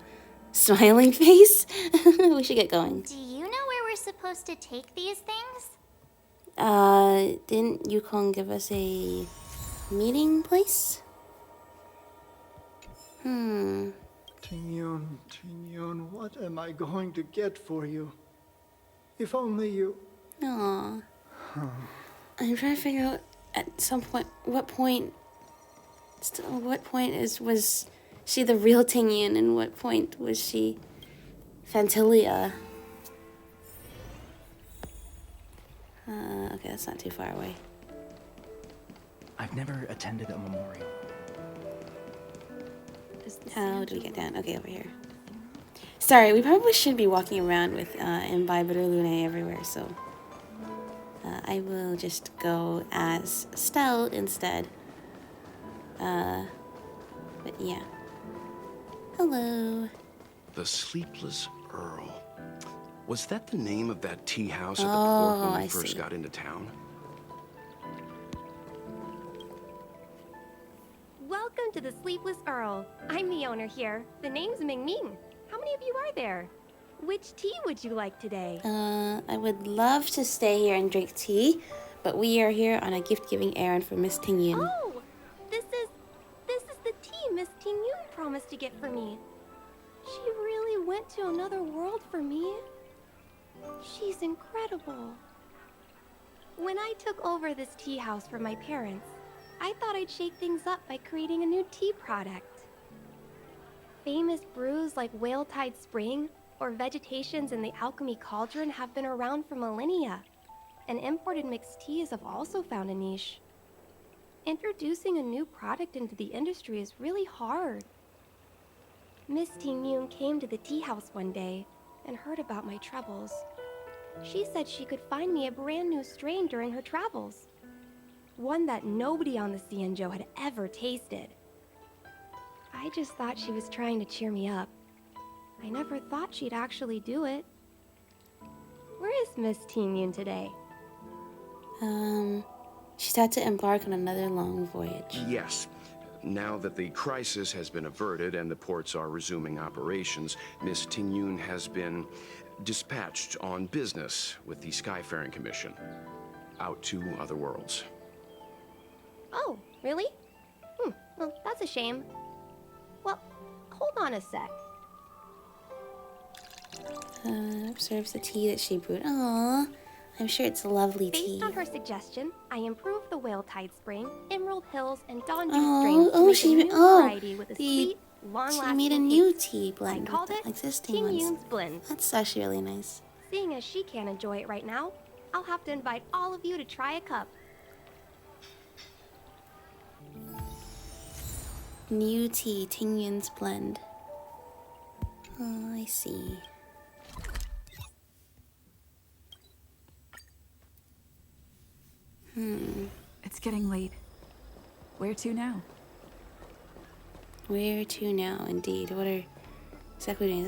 smiling face. We should get going. Do you know where we're supposed to take these things? Didn't Yukong give us a meeting place? Tingyun, what am I going to get for you? If only you... Aww. I'm trying to figure out at some point, what point was she the real Tingyun and what point was she Fantilia? Okay, that's not too far away. I've never attended a memorial. How do we get down? Okay, over here. Sorry, we probably shouldn't be walking around with Imbibitor Lunae everywhere, so I will just go as Stell instead. But yeah. Hello. The Sleepless Earl. Was that the name of that tea house at the Oh, port when we I first see. got into town? Welcome to the Sleepless Earl. I'm the owner here. The name's Ming Ming. How many of you are there? Which tea would you like today? I would love to stay here and drink tea, but we are here on a gift-giving errand for Miss Tingyun. Oh, this is the tea Miss Tingyun promised to get for me. She really went to another world for me. She's incredible. When I took over this tea house from my parents, I thought I'd shake things up by creating a new tea product. Famous brews like Whale Tide Spring or vegetations in the alchemy cauldron have been around for millennia, and imported mixed teas have also found a niche. Introducing a new product into the industry is really hard. Miss Tingyun came to the tea house one day and heard about my troubles. She said she could find me a brand new strain during her travels. One that nobody on the Xianzhou had ever tasted. I just thought she was trying to cheer me up. I never thought she'd actually do it. Where is Miss Tingyun today? She's had to embark on another long voyage. Yes. Now that the crisis has been averted and the ports are resuming operations, Miss Tingyun has been dispatched on business with the Skyfaring Commission out to other worlds. Oh, really? Well, that's a shame. Well, hold on a sec. Observes the tea that she brewed. Aww, I'm sure it's a lovely tea. Based on her suggestion, I improved the Whale Tide Spring, Emerald Hills, and Dawn Dew strains to make a new variety with a sweet, long-lasting she made a taste. new tea blend I called with it the existing ones. Tingyun's Blend. That's actually really nice. Seeing as she can't enjoy it right now, I'll have to invite all of you to try a cup. New tea, Tingyun's Blend. Oh, I see. It's getting late. Where to now? Where to now, indeed. What are exactly doing?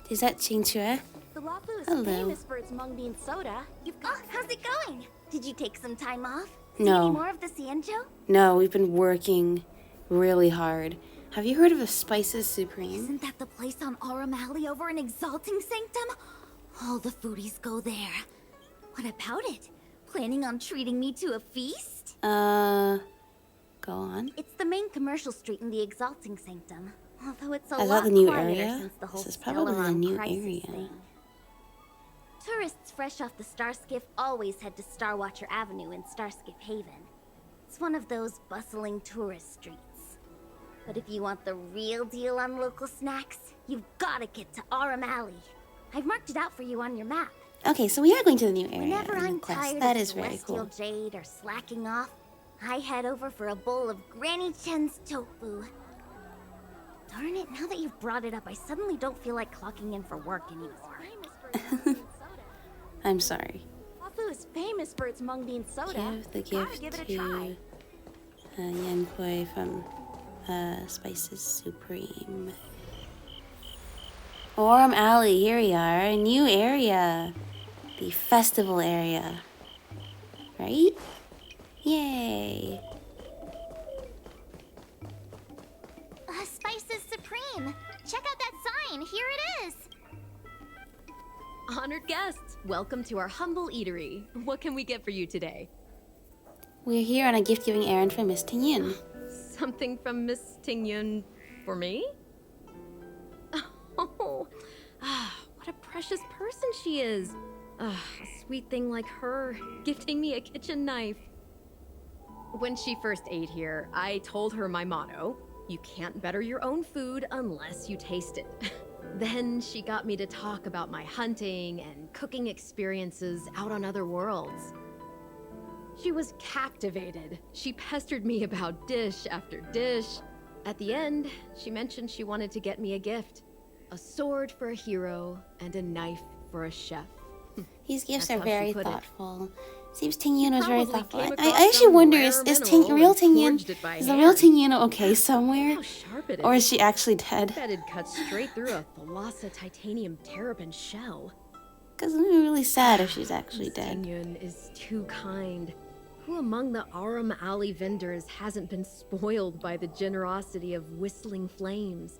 Is that Xianzhou? The Luofu is Hello. famous for its mung bean soda. How's it going? Did you take some time off? See No. any more of the Xianzhou? No, we've been working really hard. Have you heard of the Spices Supreme? Isn't that the place on Aurum Alley over in Exalting Sanctum? All the foodies go there. What about it? Planning on treating me to a feast? Go on. It's the main commercial street in the Exalting Sanctum. Although it's a Is that lot the new quieter area? since the whole This is probably the Stellaron new crisis area. thing. Tourists fresh off the Starskiff always head to Starwatcher Avenue in Starskiff Haven. It's one of those bustling tourist streets. But if you want the real deal on local snacks, you've gotta get to Aurum Alley. I've marked it out for you on your map. Okay, so we are going to the new area. Whenever in the I'm quest. tired That of is very Celestial cool. Jade or slacking off, I head over for a bowl of Granny Chen's tofu. Darn it, now that you've brought it up, I suddenly don't feel like clocking in for work anymore. I'm sorry. Luofu is famous for its mung bean soda. Give the Gotta gift give it a to try. Yan Pui from Spices Supreme. Aurum Alley, here we are, a new area. The festival area. Right? Yay. Spices Supreme. Check out that sign. Here it is. Honored guests, welcome to our humble eatery. What can we get for you today? We're here on a gift-giving errand for Miss Tingyun. Something from Miss Tingyun for me? Oh, what a precious person she is. A sweet thing like her, gifting me a kitchen knife. When she first ate here, I told her my motto: you can't better your own food unless you taste it. Then she got me to talk about my hunting and cooking experiences out on other worlds. She was captivated. She pestered me about dish after dish. At the end, she mentioned she wanted to get me a gift. A sword for a hero and a knife for a chef. These gifts That's are how she very put it. thoughtful. Seems Tingyun was very Probably thoughtful. came I across actually some wonder, rare is mineral real and forged it by Tingyun, is the real hand. Tingyun okay somewhere? How sharp it is. Or is she actually dead? Bet it'd cut straight through a Thalassa titanium terrapin shell. Because I'm really sad if she's actually dead. Tingyun is too kind. Who among the Aurum Alley vendors hasn't been spoiled by the generosity of whistling flames?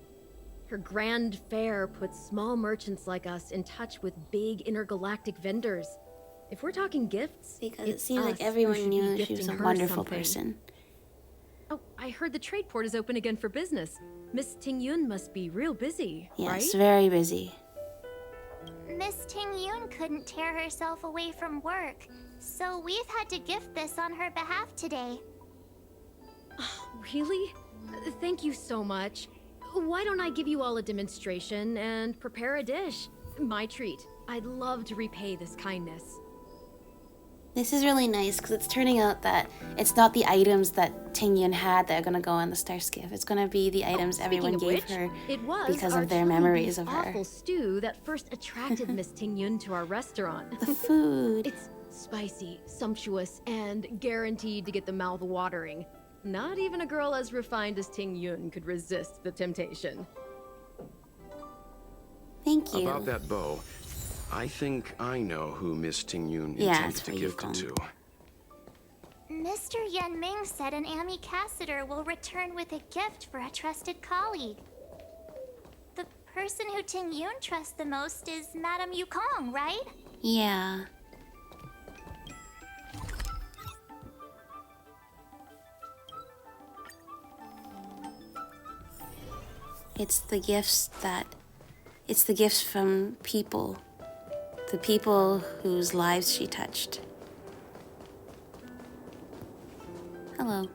Her grand fair puts small merchants like us in touch with big intergalactic vendors. If we're talking gifts, because it it's seems like us who everyone should knew be she was a gifting her wonderful something. person. Oh, I heard the trade port is open again for business. Miss Tingyun must be real busy, right? Yes, very busy. Miss Tingyun couldn't tear herself away from work, so we've had to gift this on her behalf today. Really? Thank you so much. Why don't I give you all a demonstration and prepare a dish? My treat. I'd love to repay this kindness. This is really nice because it's turning out that it's not the items that Tingyun had that are going to go on the star skiff. It's going to be the items everyone gave her because of their memories of her. Awful stew that first attracted Miss Tingyun to our restaurant. The food. It's spicy, sumptuous, and guaranteed to get the mouth watering. Not even a girl as refined as Tingyun could resist the temptation. Thank you. About that bow, I think I know who Miss Tingyun intended to gift it to. Mr. Yanming said an ambassador will return with a gift for a trusted colleague. The person who Tingyun trusts the most is Madame Yukong, right? Yeah. It's the gifts from people. The people whose lives she touched. Hello.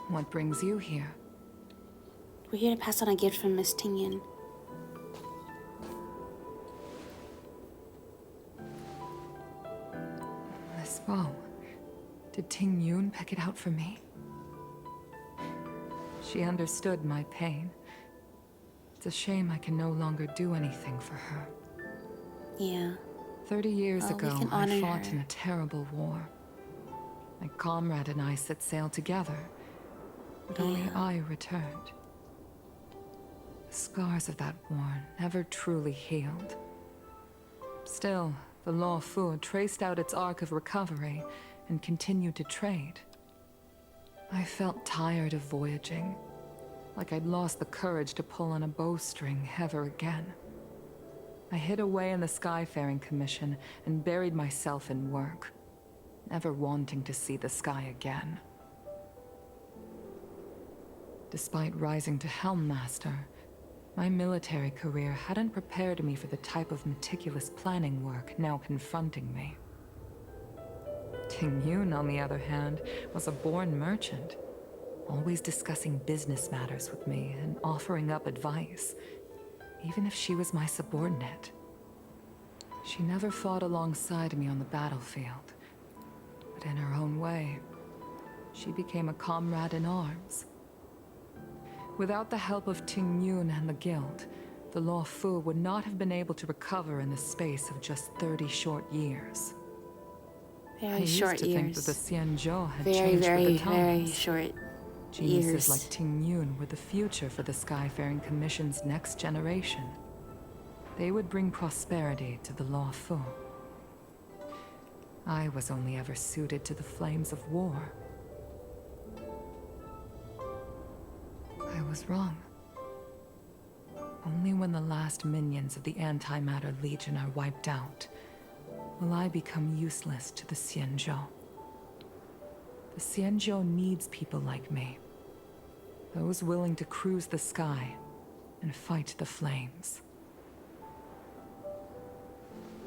What brings you here? We're here to pass on a gift from Miss Tingyun. This bow. Did Tingyun pick it out for me? She understood my pain. It's a shame I can no longer do anything for her. Yeah. 30 years ago, we can I honor fought her. in a terrible war. My comrade and I set sail together, but only I returned. The scars of that war never truly healed. Still, the Luofu traced out its arc of recovery and continued to trade. I felt tired of voyaging, like I'd lost the courage to pull on a bowstring ever again. I hid away in the Skyfaring Commission and buried myself in work, never wanting to see the sky again. Despite rising to Helm Master, my military career hadn't prepared me for the type of meticulous planning work now confronting me. Tingyun, on the other hand, was a born merchant, always discussing business matters with me and offering up advice, even if she was my subordinate. She never fought alongside me on the battlefield, but in her own way, she became a comrade in arms. Without the help of Tingyun and the Guild, the Luofu would not have been able to recover in the space of just 30 short years. Very short I used to think years. that the Xianzhou had Very, changed very, with the times. very short Geniuses years. like Tingyun were the future for the Skyfaring Commission's next generation. They would bring prosperity to the Luofu. I was only ever suited to the flames of war. I was wrong. Only when the last minions of the Antimatter Legion are wiped out will I become useless to the Xianzhou. The Xianzhou needs people like me. Those willing to cruise the sky and fight the flames.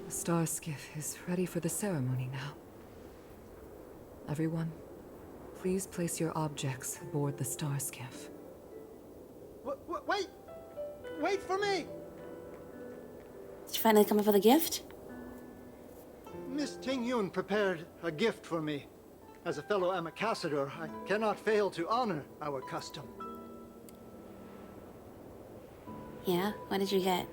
The star skiff is ready for the ceremony now. Everyone, please place your objects aboard the star skiff. Wait! Wait for me! Did you finally come up with a gift? Miss Tingyun prepared a gift for me. As a fellow ambassador, I cannot fail to honor our custom. Yeah? What did you get?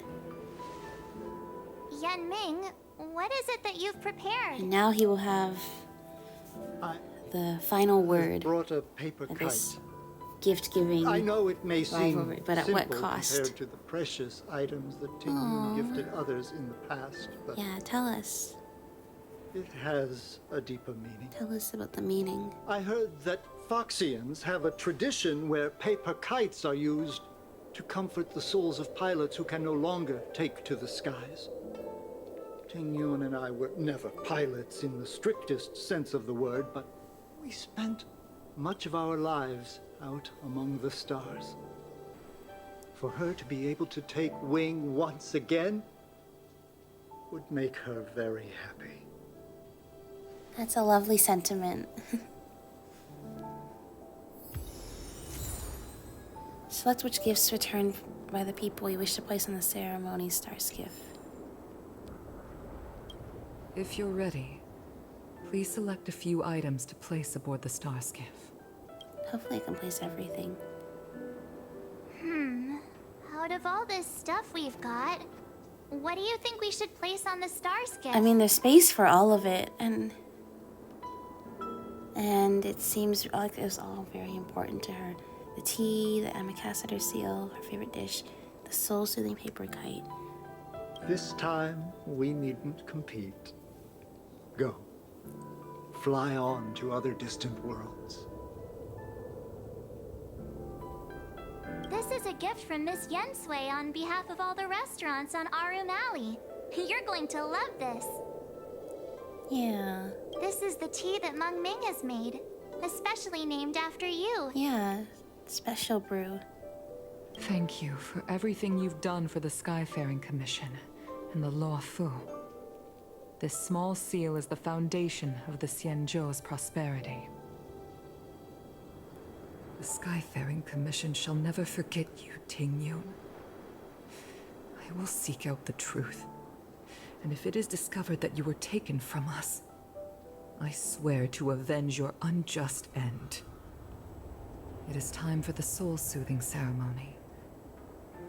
Yanming, what is it that you've prepared? And now he will have the final word Brought a paper of kite. this gift-giving I know it may seem rivalry, but at what simple cost? compared to the precious items that Tingyun gifted others in the past, but Yeah, tell us. it has a deeper meaning. Tell us about the meaning. I heard that Foxians have a tradition where paper kites are used to comfort the souls of pilots who can no longer take to the skies. Tingyun and I were never pilots in the strictest sense of the word, but we spent much of our lives out among the stars. For her to be able to take wing once again would make her very happy. That's a lovely sentiment. Select which gifts returned by the people you wish to place on the ceremony star skiff. If you're ready, please select a few items to place aboard the star skiff. Hopefully I can place everything. Out of all this stuff we've got, what do you think we should place on the star skiff? I mean, there's space for all of it, and it seems like it was all very important to her. The tea, the ambassador seal, her favorite dish, the soul-soothing paper kite. This time, we needn't compete. Go. Fly on to other distant worlds. This is a gift from Miss Xianzhou on behalf of all the restaurants on Arum Alley. You're going to love this. Yeah. This is the tea that Meng Ming has made, especially named after you. Yeah, special brew. Thank you for everything you've done for the Skyfaring Commission and the Luofu. This small seal is the foundation of the Xianzhou's prosperity. The Skyfaring Commission shall never forget you, Tingyun. I will seek out the truth. And if it is discovered that you were taken from us, I swear to avenge your unjust end. It is time for the soul-soothing ceremony.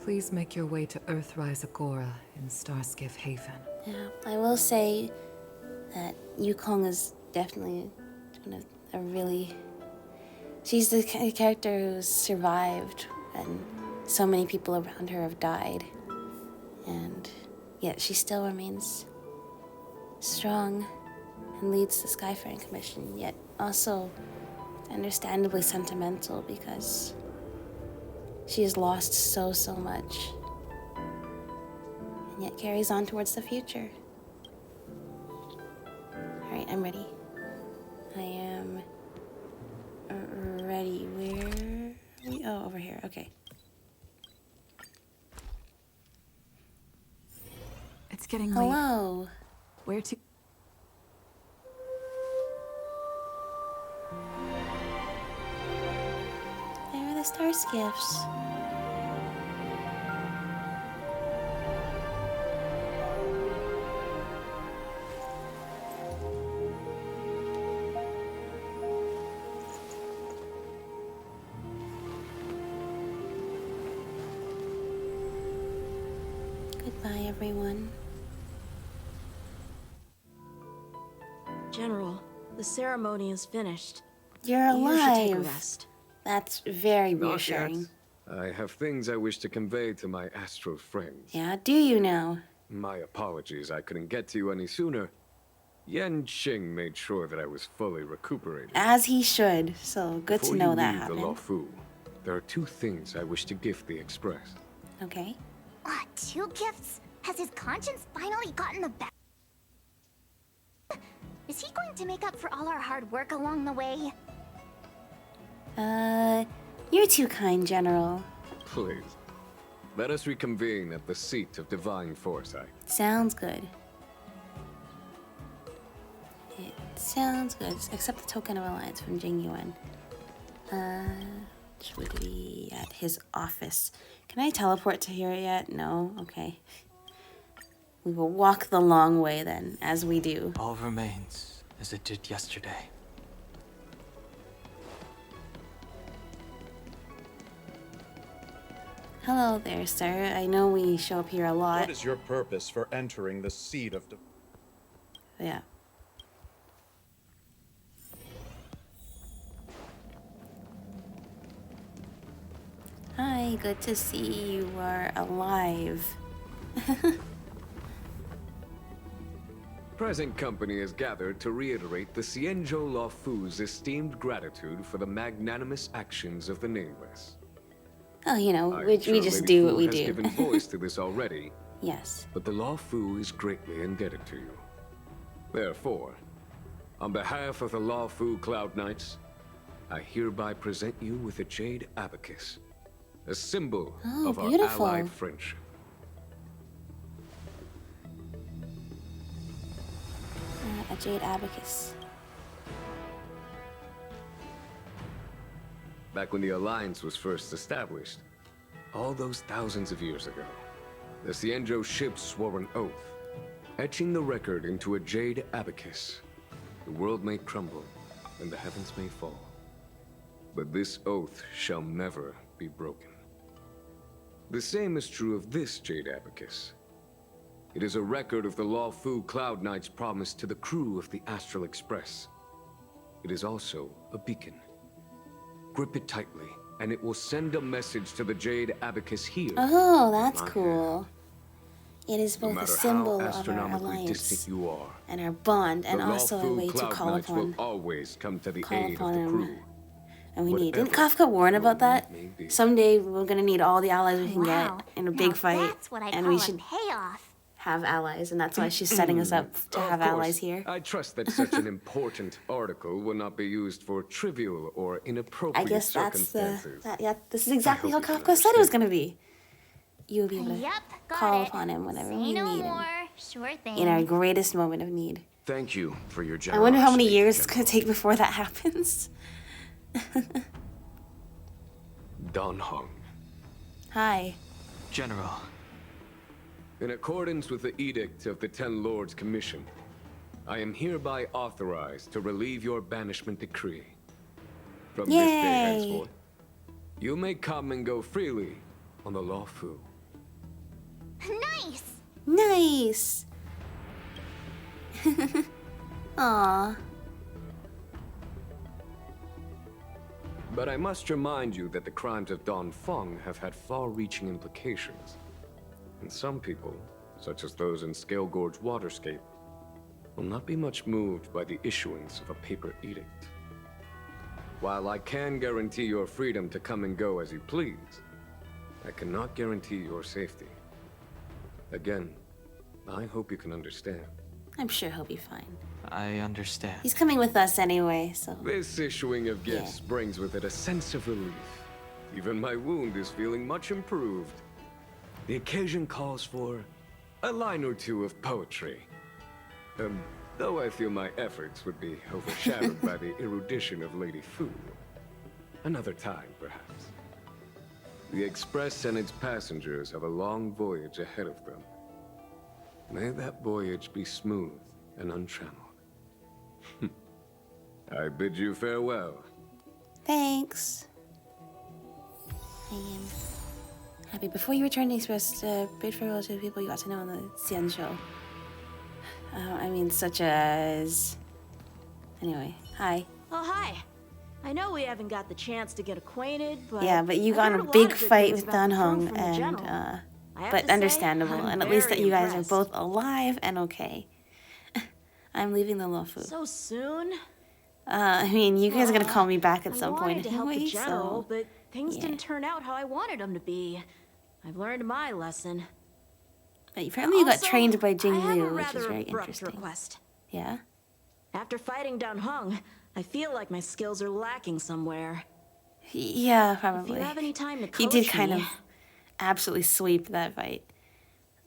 Please make your way to Earthrise Agora in Starskiff Haven. Yeah, I will say that Yukong is definitely one of a really... She's the character who's survived, and so many people around her have died. And yet she still remains strong and leads the Skyfaring Commission, yet also understandably sentimental because she has lost so much, and yet carries on towards the future. Alright, I'm ready. I am ready. Where are we? Oh, over here. Okay. It's getting late. Hello. Where to? There are the star skiffs. Goodbye, everyone. General, the ceremony is finished. You're You should take a alive. rest. That's very Not reassuring. yet. I have things I wish to convey to my astral friends. Yeah, do you now? My apologies, I couldn't get to you any sooner. Yanqing made sure that I was fully recuperated. As he should. So good Before to know you that leave happened. the Luofu, there are two things I wish to gift the Express. Okay. Two gifts? Has his conscience finally gotten the best? Is he going to make up for all our hard work along the way? You're too kind, General. Please, let us reconvene at the seat of divine foresight. Sounds good. It sounds good, except the token of alliance from Tingyun. Should be at his office. Can I teleport to here yet? No? Okay. We will walk the long way then, as we do. All remains as it did yesterday. Hello there, sir. I know we show up here a lot. What is your purpose for entering the seat of... Yeah. Hi, good to see you are alive. present company is gathered to reiterate the Xianzhou Luofu's esteemed gratitude for the magnanimous actions of the Nameless. Oh, you know, I'm we sure just Lady do Fu what we has do. given voice to this already, Yes. but the Luofu is greatly indebted to you. Therefore, on behalf of the Luofu Cloud Knights, I hereby present you with a jade abacus, a symbol of our beautiful. allied friendship. A jade abacus. Back when the Alliance was first established, all those thousands of years ago, the Xianzhou ships swore an oath, etching the record into a jade abacus. The world may crumble, and the heavens may fall. But this oath shall never be broken. The same is true of this jade abacus. It is a record of the Luofu Cloud Knight's promise to the crew of the Astral Express. It is also a beacon. Grip it tightly, and it will send a message to the jade abacus here. Oh, that's cool. It is both a matter symbol how of our astronomically alliance distant you are, and our bond, and the also a Luofu way to Cloud call Knights upon. will always come to the call aid of upon the him. crew. And we need. Didn't Whatever Kafka warn about that? may be. Someday we're gonna need all the allies we can Wow. get in a big Now fight, that's what I and call we a should payoff. have allies, and that's why she's setting us up to Of have course, allies here. I trust that such an important article will not be used for trivial or I inappropriate guess that's the circumstances. yeah. This is exactly how hope you can Kafka said it was gonna be. You'll be able to Yep, got call it. upon him whenever Say we no need more. him Sure thing. in our greatest moment of need. Thank you for your I generosity. wonder how many years it's gonna take before that happens. Dan Heng. Hi. General. In accordance with the edict of the Ten Lords Commission, I am hereby authorized to relieve your banishment decree. From this day Yay. henceforth, you may come and go freely on the Luofu. Nice. Nice. Aww. But I must remind you that the crimes of Dan Feng have had far-reaching implications. And some people, such as those in Scale Gorge Waterscape, will not be much moved by the issuance of a paper edict. While I can guarantee your freedom to come and go as you please, I cannot guarantee your safety. Again, I hope you can understand. I'm sure he'll be fine. I understand. He's coming with us anyway, so. This issuing of gifts brings with it a sense of relief. Even my wound is feeling much improved. The occasion calls for a line or two of poetry. Though I feel my efforts would be overshadowed by the erudition of Lady Fu. Another time, perhaps. The Express and its passengers have a long voyage ahead of them. May that voyage be smooth and untrammeled. I bid you farewell. Thanks. I am happy. Before you return to Express, bid farewell to the people you got to know in the Xianzhou. I mean, such as... Anyway, hi. Oh, hi. I know we haven't got the chance to get acquainted, but... Yeah, but you I got in heard a lot big of good fight things with about Dan the crew Heng, from the and, General. I have but to say, understandable. I'm And at least that very you guys impressed. are both alive and okay. I'm leaving the Luofu. So soon? I mean, you guys are gonna call me back at some I point wanted to help the anyway, General, so... but things yeah. didn't turn out how I wanted them to be. I've learned my lesson. But apparently you got Also, trained by Jing I have a Liu, which is rather very abrupt interesting. request. Yeah? After fighting Dan Heng, I feel like my skills are lacking somewhere. Yeah, If probably. you have any time to He coach did kind me, of absolutely sweep that fight.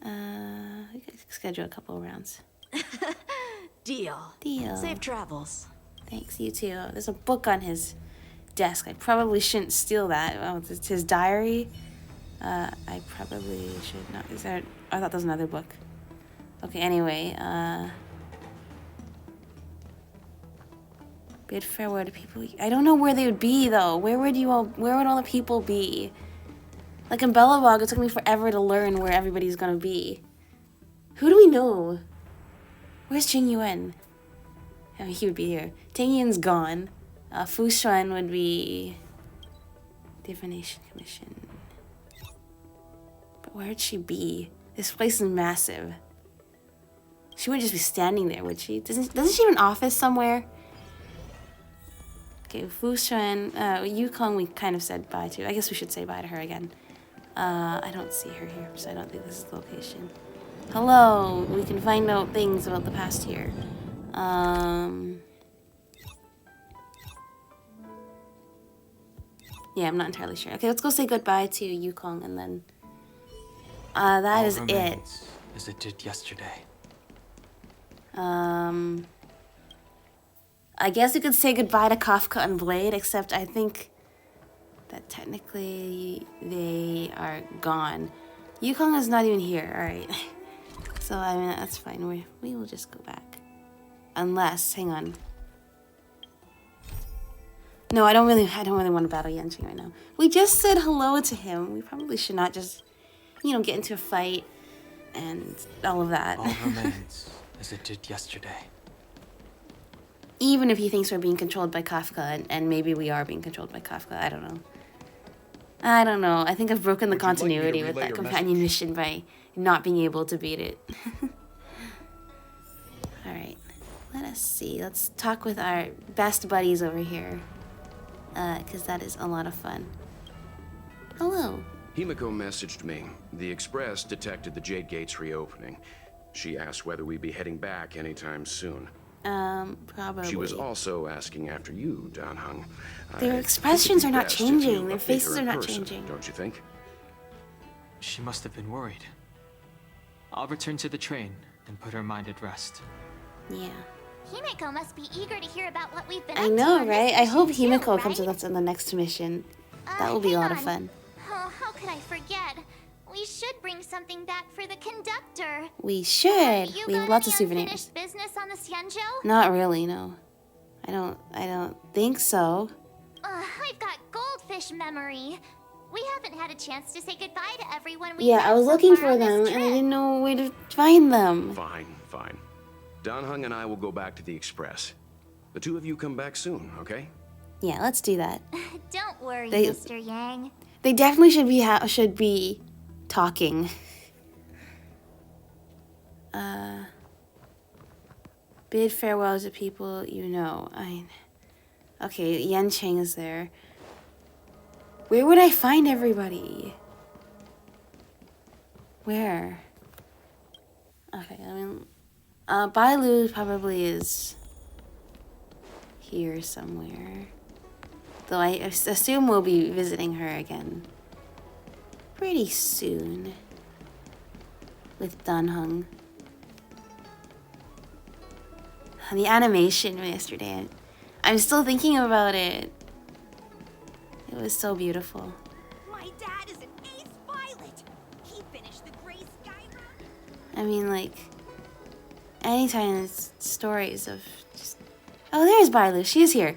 We could schedule a couple of rounds. Deal. Deal. Safe travels. Thanks, you too. There's a book on his desk. I probably shouldn't steal that. Oh, it's his diary. I probably should not. Is there... I thought there was another book. Okay, anyway, bid farewell to people. I don't know where they would be, though. Where would all the people be? Like in Belobog, it took me forever to learn where everybody's gonna be. Who do we know? Where's Tingyun? I mean, he would be here. Tingyun's gone. Fu Xuan would be... Divination Commission. But where'd she be? This place is massive. She wouldn't just be standing there, would she? Doesn't she have an office somewhere? Okay, Fushan, Yukong we kind of said bye to. I guess we should say bye to her again. I don't see her here, so I don't think this is the location. Hello, we can find out things about the past here. Yeah, I'm not entirely sure. Okay, let's go say goodbye to Yukong and then... that is it. As it did yesterday. I guess we could say goodbye to Kafka and Blade, except I think that technically they are gone. Yukong is not even here, alright. So, I mean, that's fine. We will just go back. Unless, hang on. No, I don't really want to battle Yanqing right now. We just said hello to him. We probably should not just, you know, get into a fight and all of that. All remains as it did yesterday. Even if he thinks we're being controlled by Kafka, and maybe we are being controlled by Kafka, I don't know. I don't know. I think I've broken the continuity with that companion mission by not being able to beat it. Alright. Let us see. Let's talk with our best buddies over here. Because that is a lot of fun. Hello. Himiko messaged me. The Express detected the Jade Gates reopening. She asked whether we'd be heading back anytime soon. Probably. She was also asking after you, Dan Heng. Their expressions are not changing. Their faces are not changing. Don't you think? She must have been worried. I'll return to the train and put her mind at rest. Yeah. Himiko must be eager to hear about what we've been I up know, to right? I hope Himiko too, comes with us in the next mission. That will be a lot of fun. Oh, how could I forget? We should bring something back for the conductor. We should. We have lots of souvenirs. Unfinished business on the Xianzhou? Not really, no. I don't think so. I've got goldfish memory. We haven't had a chance to say goodbye to everyone we Yeah, met I was so looking far for on this them, trip. and I didn't know where to find them. Fine, fine. Dan Heng and I will go back to the Express. The two of you come back soon, okay? Yeah, let's do that. Don't worry, They- Mr. Yang. They definitely should be talking. Bid farewell to people you know. Okay, Yanqing is there. Where would I find everybody? Where? Okay, I mean, Bailu probably is here somewhere. Though I assume we'll be visiting her again pretty soon with Dan Heng. The animation from yesterday, I'm still thinking about it. It was so beautiful. My dad is an ace pilot. He finished the Gray Sky Route. I mean, like, anytime there's stories of just... Oh, there's Bailu. She is here.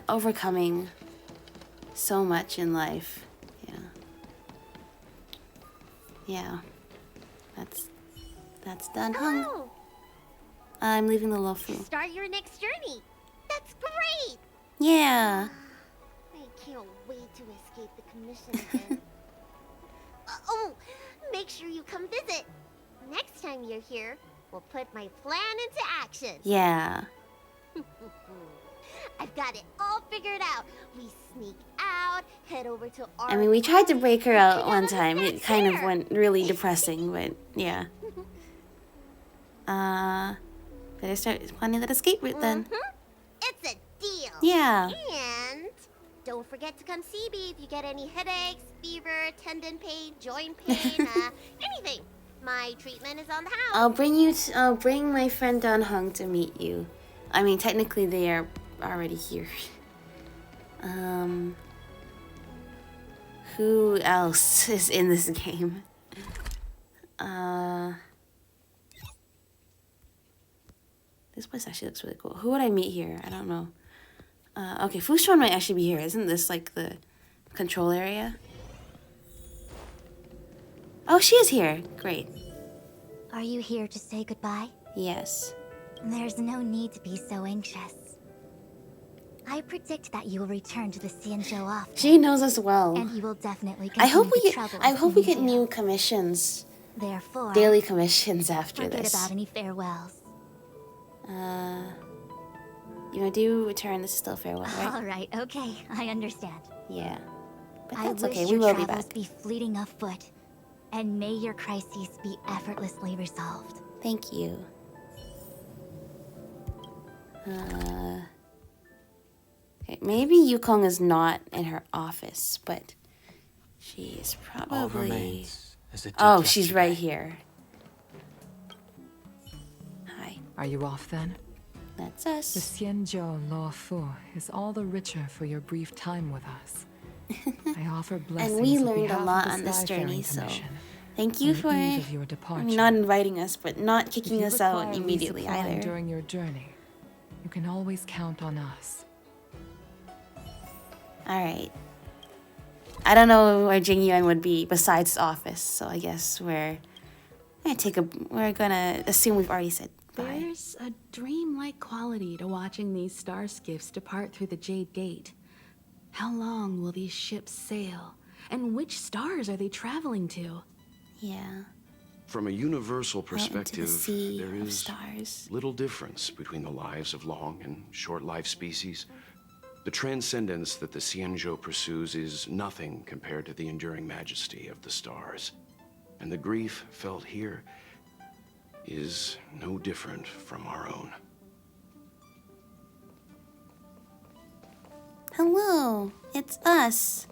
Overcoming so much in life. Yeah. That's Dan Heng. Hello. I'm leaving the Luofu. Start your next journey. That's great. Yeah. I can't wait to escape the commission again. Oh, make sure you come visit. Next time you're here, we'll put my plan into action. Yeah. I've got it all figured out. We sneak out, head over to our... I mean, we tried to break her out one time. It kind of went really depressing, but yeah. Better start planning that escape route then. It's a deal. Yeah. And don't forget to come see me if you get any headaches, fever, tendon pain, joint pain, anything. My treatment is on the house. I'll bring my friend Dan Heng to meet you. I mean, technically they are already here. Who else is in this game? This place actually looks really cool. Who would I meet here? I don't know. Okay, Fushan might actually be here. Isn't this like the control area? Oh, she is here. Great. Are you here to say goodbye? Yes. There's no need to be so anxious. I predict that you will return to the Xianzhou often. She knows us well. And you will definitely I hope continue we to get trouble I with hope we get Tingyun. new commissions Therefore, daily commissions after forget this. about any farewells. You want to do return? This is still farewell, right? All right, okay, I understand. Yeah. But I that's wish okay, we your will be travels back. be fleeting of foot, and may your crises be effortlessly resolved. Thank you. Okay, maybe Yukong is not in her office, but she is All probably... remains as it did Oh, she's yesterday. right here. Hi. Are you off then? That's us. The Xianzhou Luofu is all the richer for your brief time with us. I offer blessings And we on learned a behalf lot of the on this journey, Skyfaring so Commission. thank you On the for eve of your departure. not inviting us, but not If kicking you us out require immediately resupplying either. during your journey, you can always count on us. Alright. I don't know where Tingyun would be besides the office, so I guess we're gonna assume we've already said bye. There's a dreamlike quality to watching these star skiffs depart through the Jade Gate. How long will these ships sail? And which stars are they traveling to? Yeah. From a universal Out into the perspective, sea there of is stars. little difference between the lives of long and short-lived species. The transcendence that the Xianzhou pursues is nothing compared to the enduring majesty of the stars. And the grief felt here is no different from our own. Hello, it's us.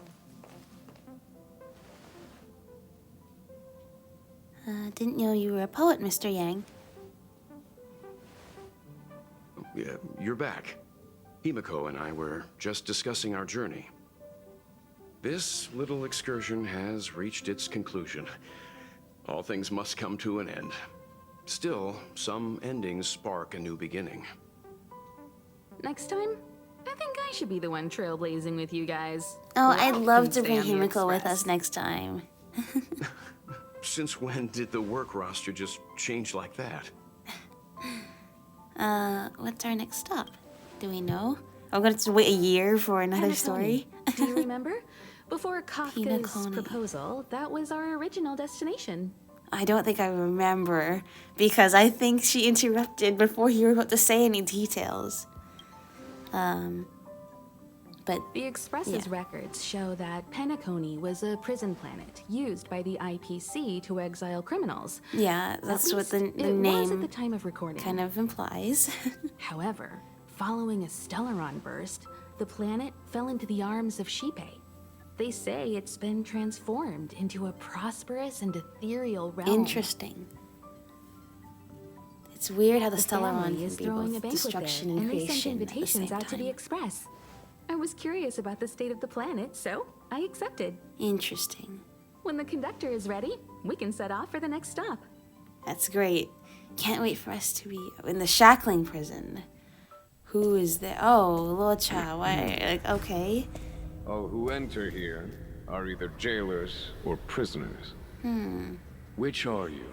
Didn't know you were a poet, Mr. Yang. Yeah, you're back. Himiko and I were just discussing our journey. This little excursion has reached its conclusion. All things must come to an end. Still, some endings spark a new beginning. Next time, I think I should be the one trailblazing with you guys. Oh, Ralph I'd love can to bring stay on the Himiko with Express. us next time. Since when did the work roster just change like that? What's our next stop? Do we know? I'm gonna have to wait a year for another story. Do you remember? Before Kafka's Pinakoni. proposal, that was our original destination. I don't think I remember, because I think she interrupted before you were about to say any details. But The Express's yeah. records show that Pinakoni was a prison planet used by the IPC to exile criminals. Yeah, that's At what the least it was at name the time of recording. kind of implies. However, following a Stellaron burst, the planet fell into the arms of Xipe. They say it's been transformed into a prosperous and ethereal realm. Interesting. It's weird how the The Stellaron family can is be throwing a both banquet destruction there, and and they sent creation at the invitations same out to the time. Express. I was curious about the state of the planet, so I accepted. Interesting. When the conductor is ready, we can set off for the next stop. That's great. Can't wait for us to be in the shackling prison. Who is there? Oh, Luocha. Why? Like, okay. All who enter here are either jailers or prisoners. Which are you?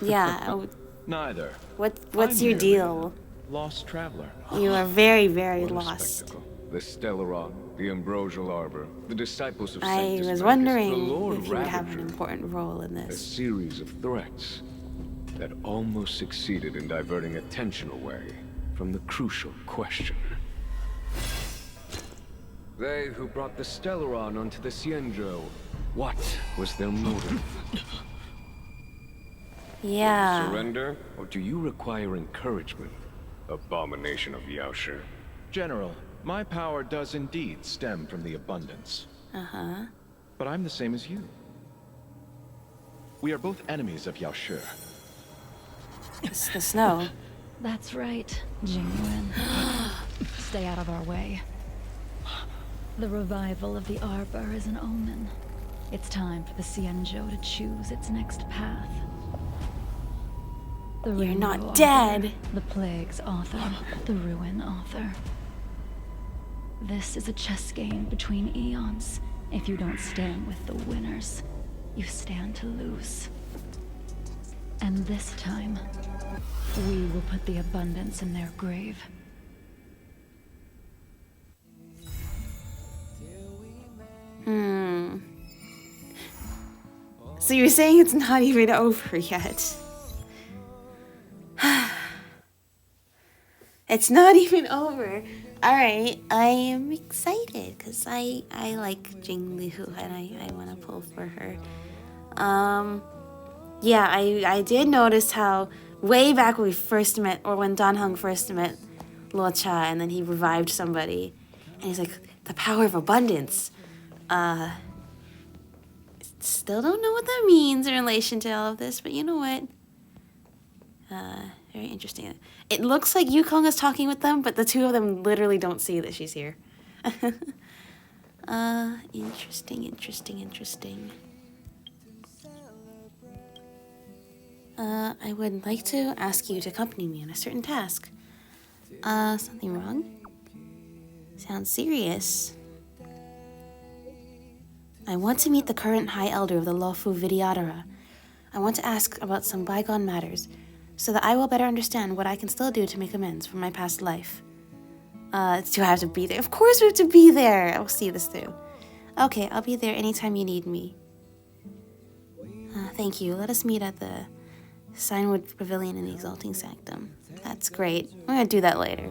Yeah. oh, Neither. What's I'm your merely deal? a lost traveler. You are very, very What a lost. spectacle. The Stellaron, the Ambrosial Arbor, the disciples of I Sanctus was Magus, wondering the Lord if you would have an Ravager. important role in A this. series of threats that almost succeeded in diverting attention away from the crucial question. They who brought the Stellaron onto the Xianzhou, what was their motive? Yeah. Surrender, or do you require encouragement? Abomination of Yaoshi. General, my power does indeed stem from the abundance. Uh-huh. But I'm the same as you. We are both enemies of Yaoshi. It's the snow. That's right, Jingyun. Stay out of our way. The revival of the Arbor is an omen. It's time for the Xianzhou to choose its next path. The You're Rainbow not Arbor, dead. The Plague's author, the Ruin author. This is a chess game between eons. If you don't stand with the winners, you stand to lose. And this time, we will put the abundance in their grave. So you're saying it's not even over yet? It's not even over. Alright, I am excited because I like Jinglu and I want to pull for her. Yeah, I did notice how way back when we first met, or when Dan Heng first met Luo Cha, and then he revived somebody, and he's like, the power of abundance. Still don't know what that means in relation to all of this, but you know what? Very interesting. It looks like Yukong is talking with them, but the two of them literally don't see that she's here. Interesting. I would like to ask you to accompany me on a certain task. Something wrong? Sounds serious. I want to meet the current High Elder of the Luofu Vidyadhara. I want to ask about some bygone matters, so that I will better understand what I can still do to make amends for my past life. Do I have to be there? Of course we have to be there! I'll see this through. Okay, I'll be there anytime you need me. Thank you. Let us meet at the Signwood Pavilion in the Exalting Sanctum. That's great. I'm gonna do that later.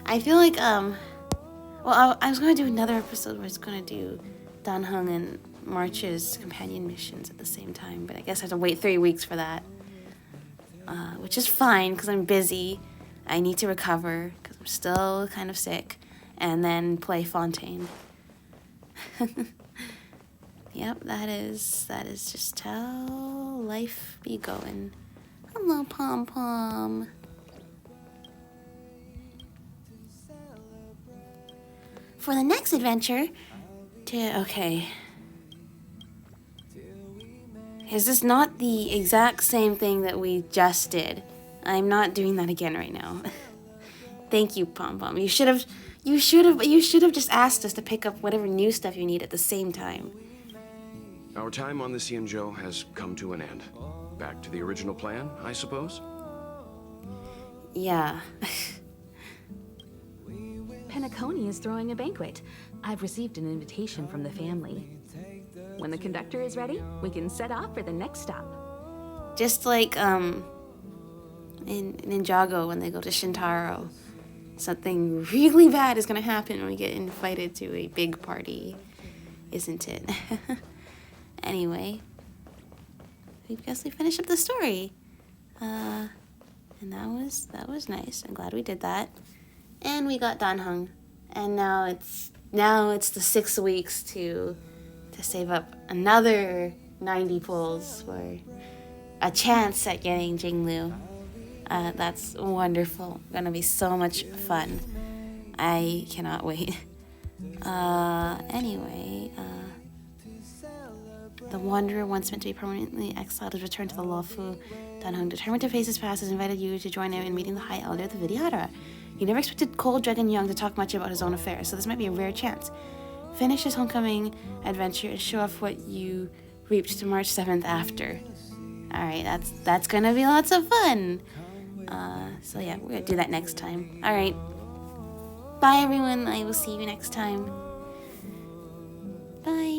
I feel like, well, I was gonna do another episode where I was gonna do Dan Heng and March's companion missions at the same time, but I guess I have to wait 3 weeks for that. Which is fine, because I'm busy. I need to recover, because I'm still kind of sick, and then play Fontaine. Yep, that is just how life be going. Hello, Pom Pom. For the next adventure, okay. Is this not the exact same thing that we just did? I'm not doing that again right now. Thank you, Pom Pom. You should have just asked us to pick up whatever new stuff you need at the same time. Our time on the Xianzhou has come to an end. Back to the original plan, I suppose? Yeah. Penacony is throwing a banquet. I've received an invitation from the family. When the conductor is ready, we can set off for the next stop. Just like, in Ninjago when they go to Shintaro. Something really bad is gonna happen when we get invited to a big party, isn't it? Anyway, I guess we finished up the story. And that was nice. I'm glad we did that. And we got Dan Heng. And now it's the 6 weeks to save up another 90 pulls for a chance at getting Jinglu. That's wonderful. Gonna be so much fun. I cannot wait. Anyway, the Wanderer, once meant to be permanently exiled, has returned to the Luofu. Dan Heng, determined to face his past, has invited you to join him in meeting the High Elder of the Vidyadhara. You never expected Cold Dragon Young to talk much about his own affairs, so this might be a rare chance. Finish his homecoming adventure and show off what you reaped to March 7th after. Alright, that's gonna be lots of fun. So yeah, we're gonna do that next time. Alright. Bye everyone, I will see you next time. Bye.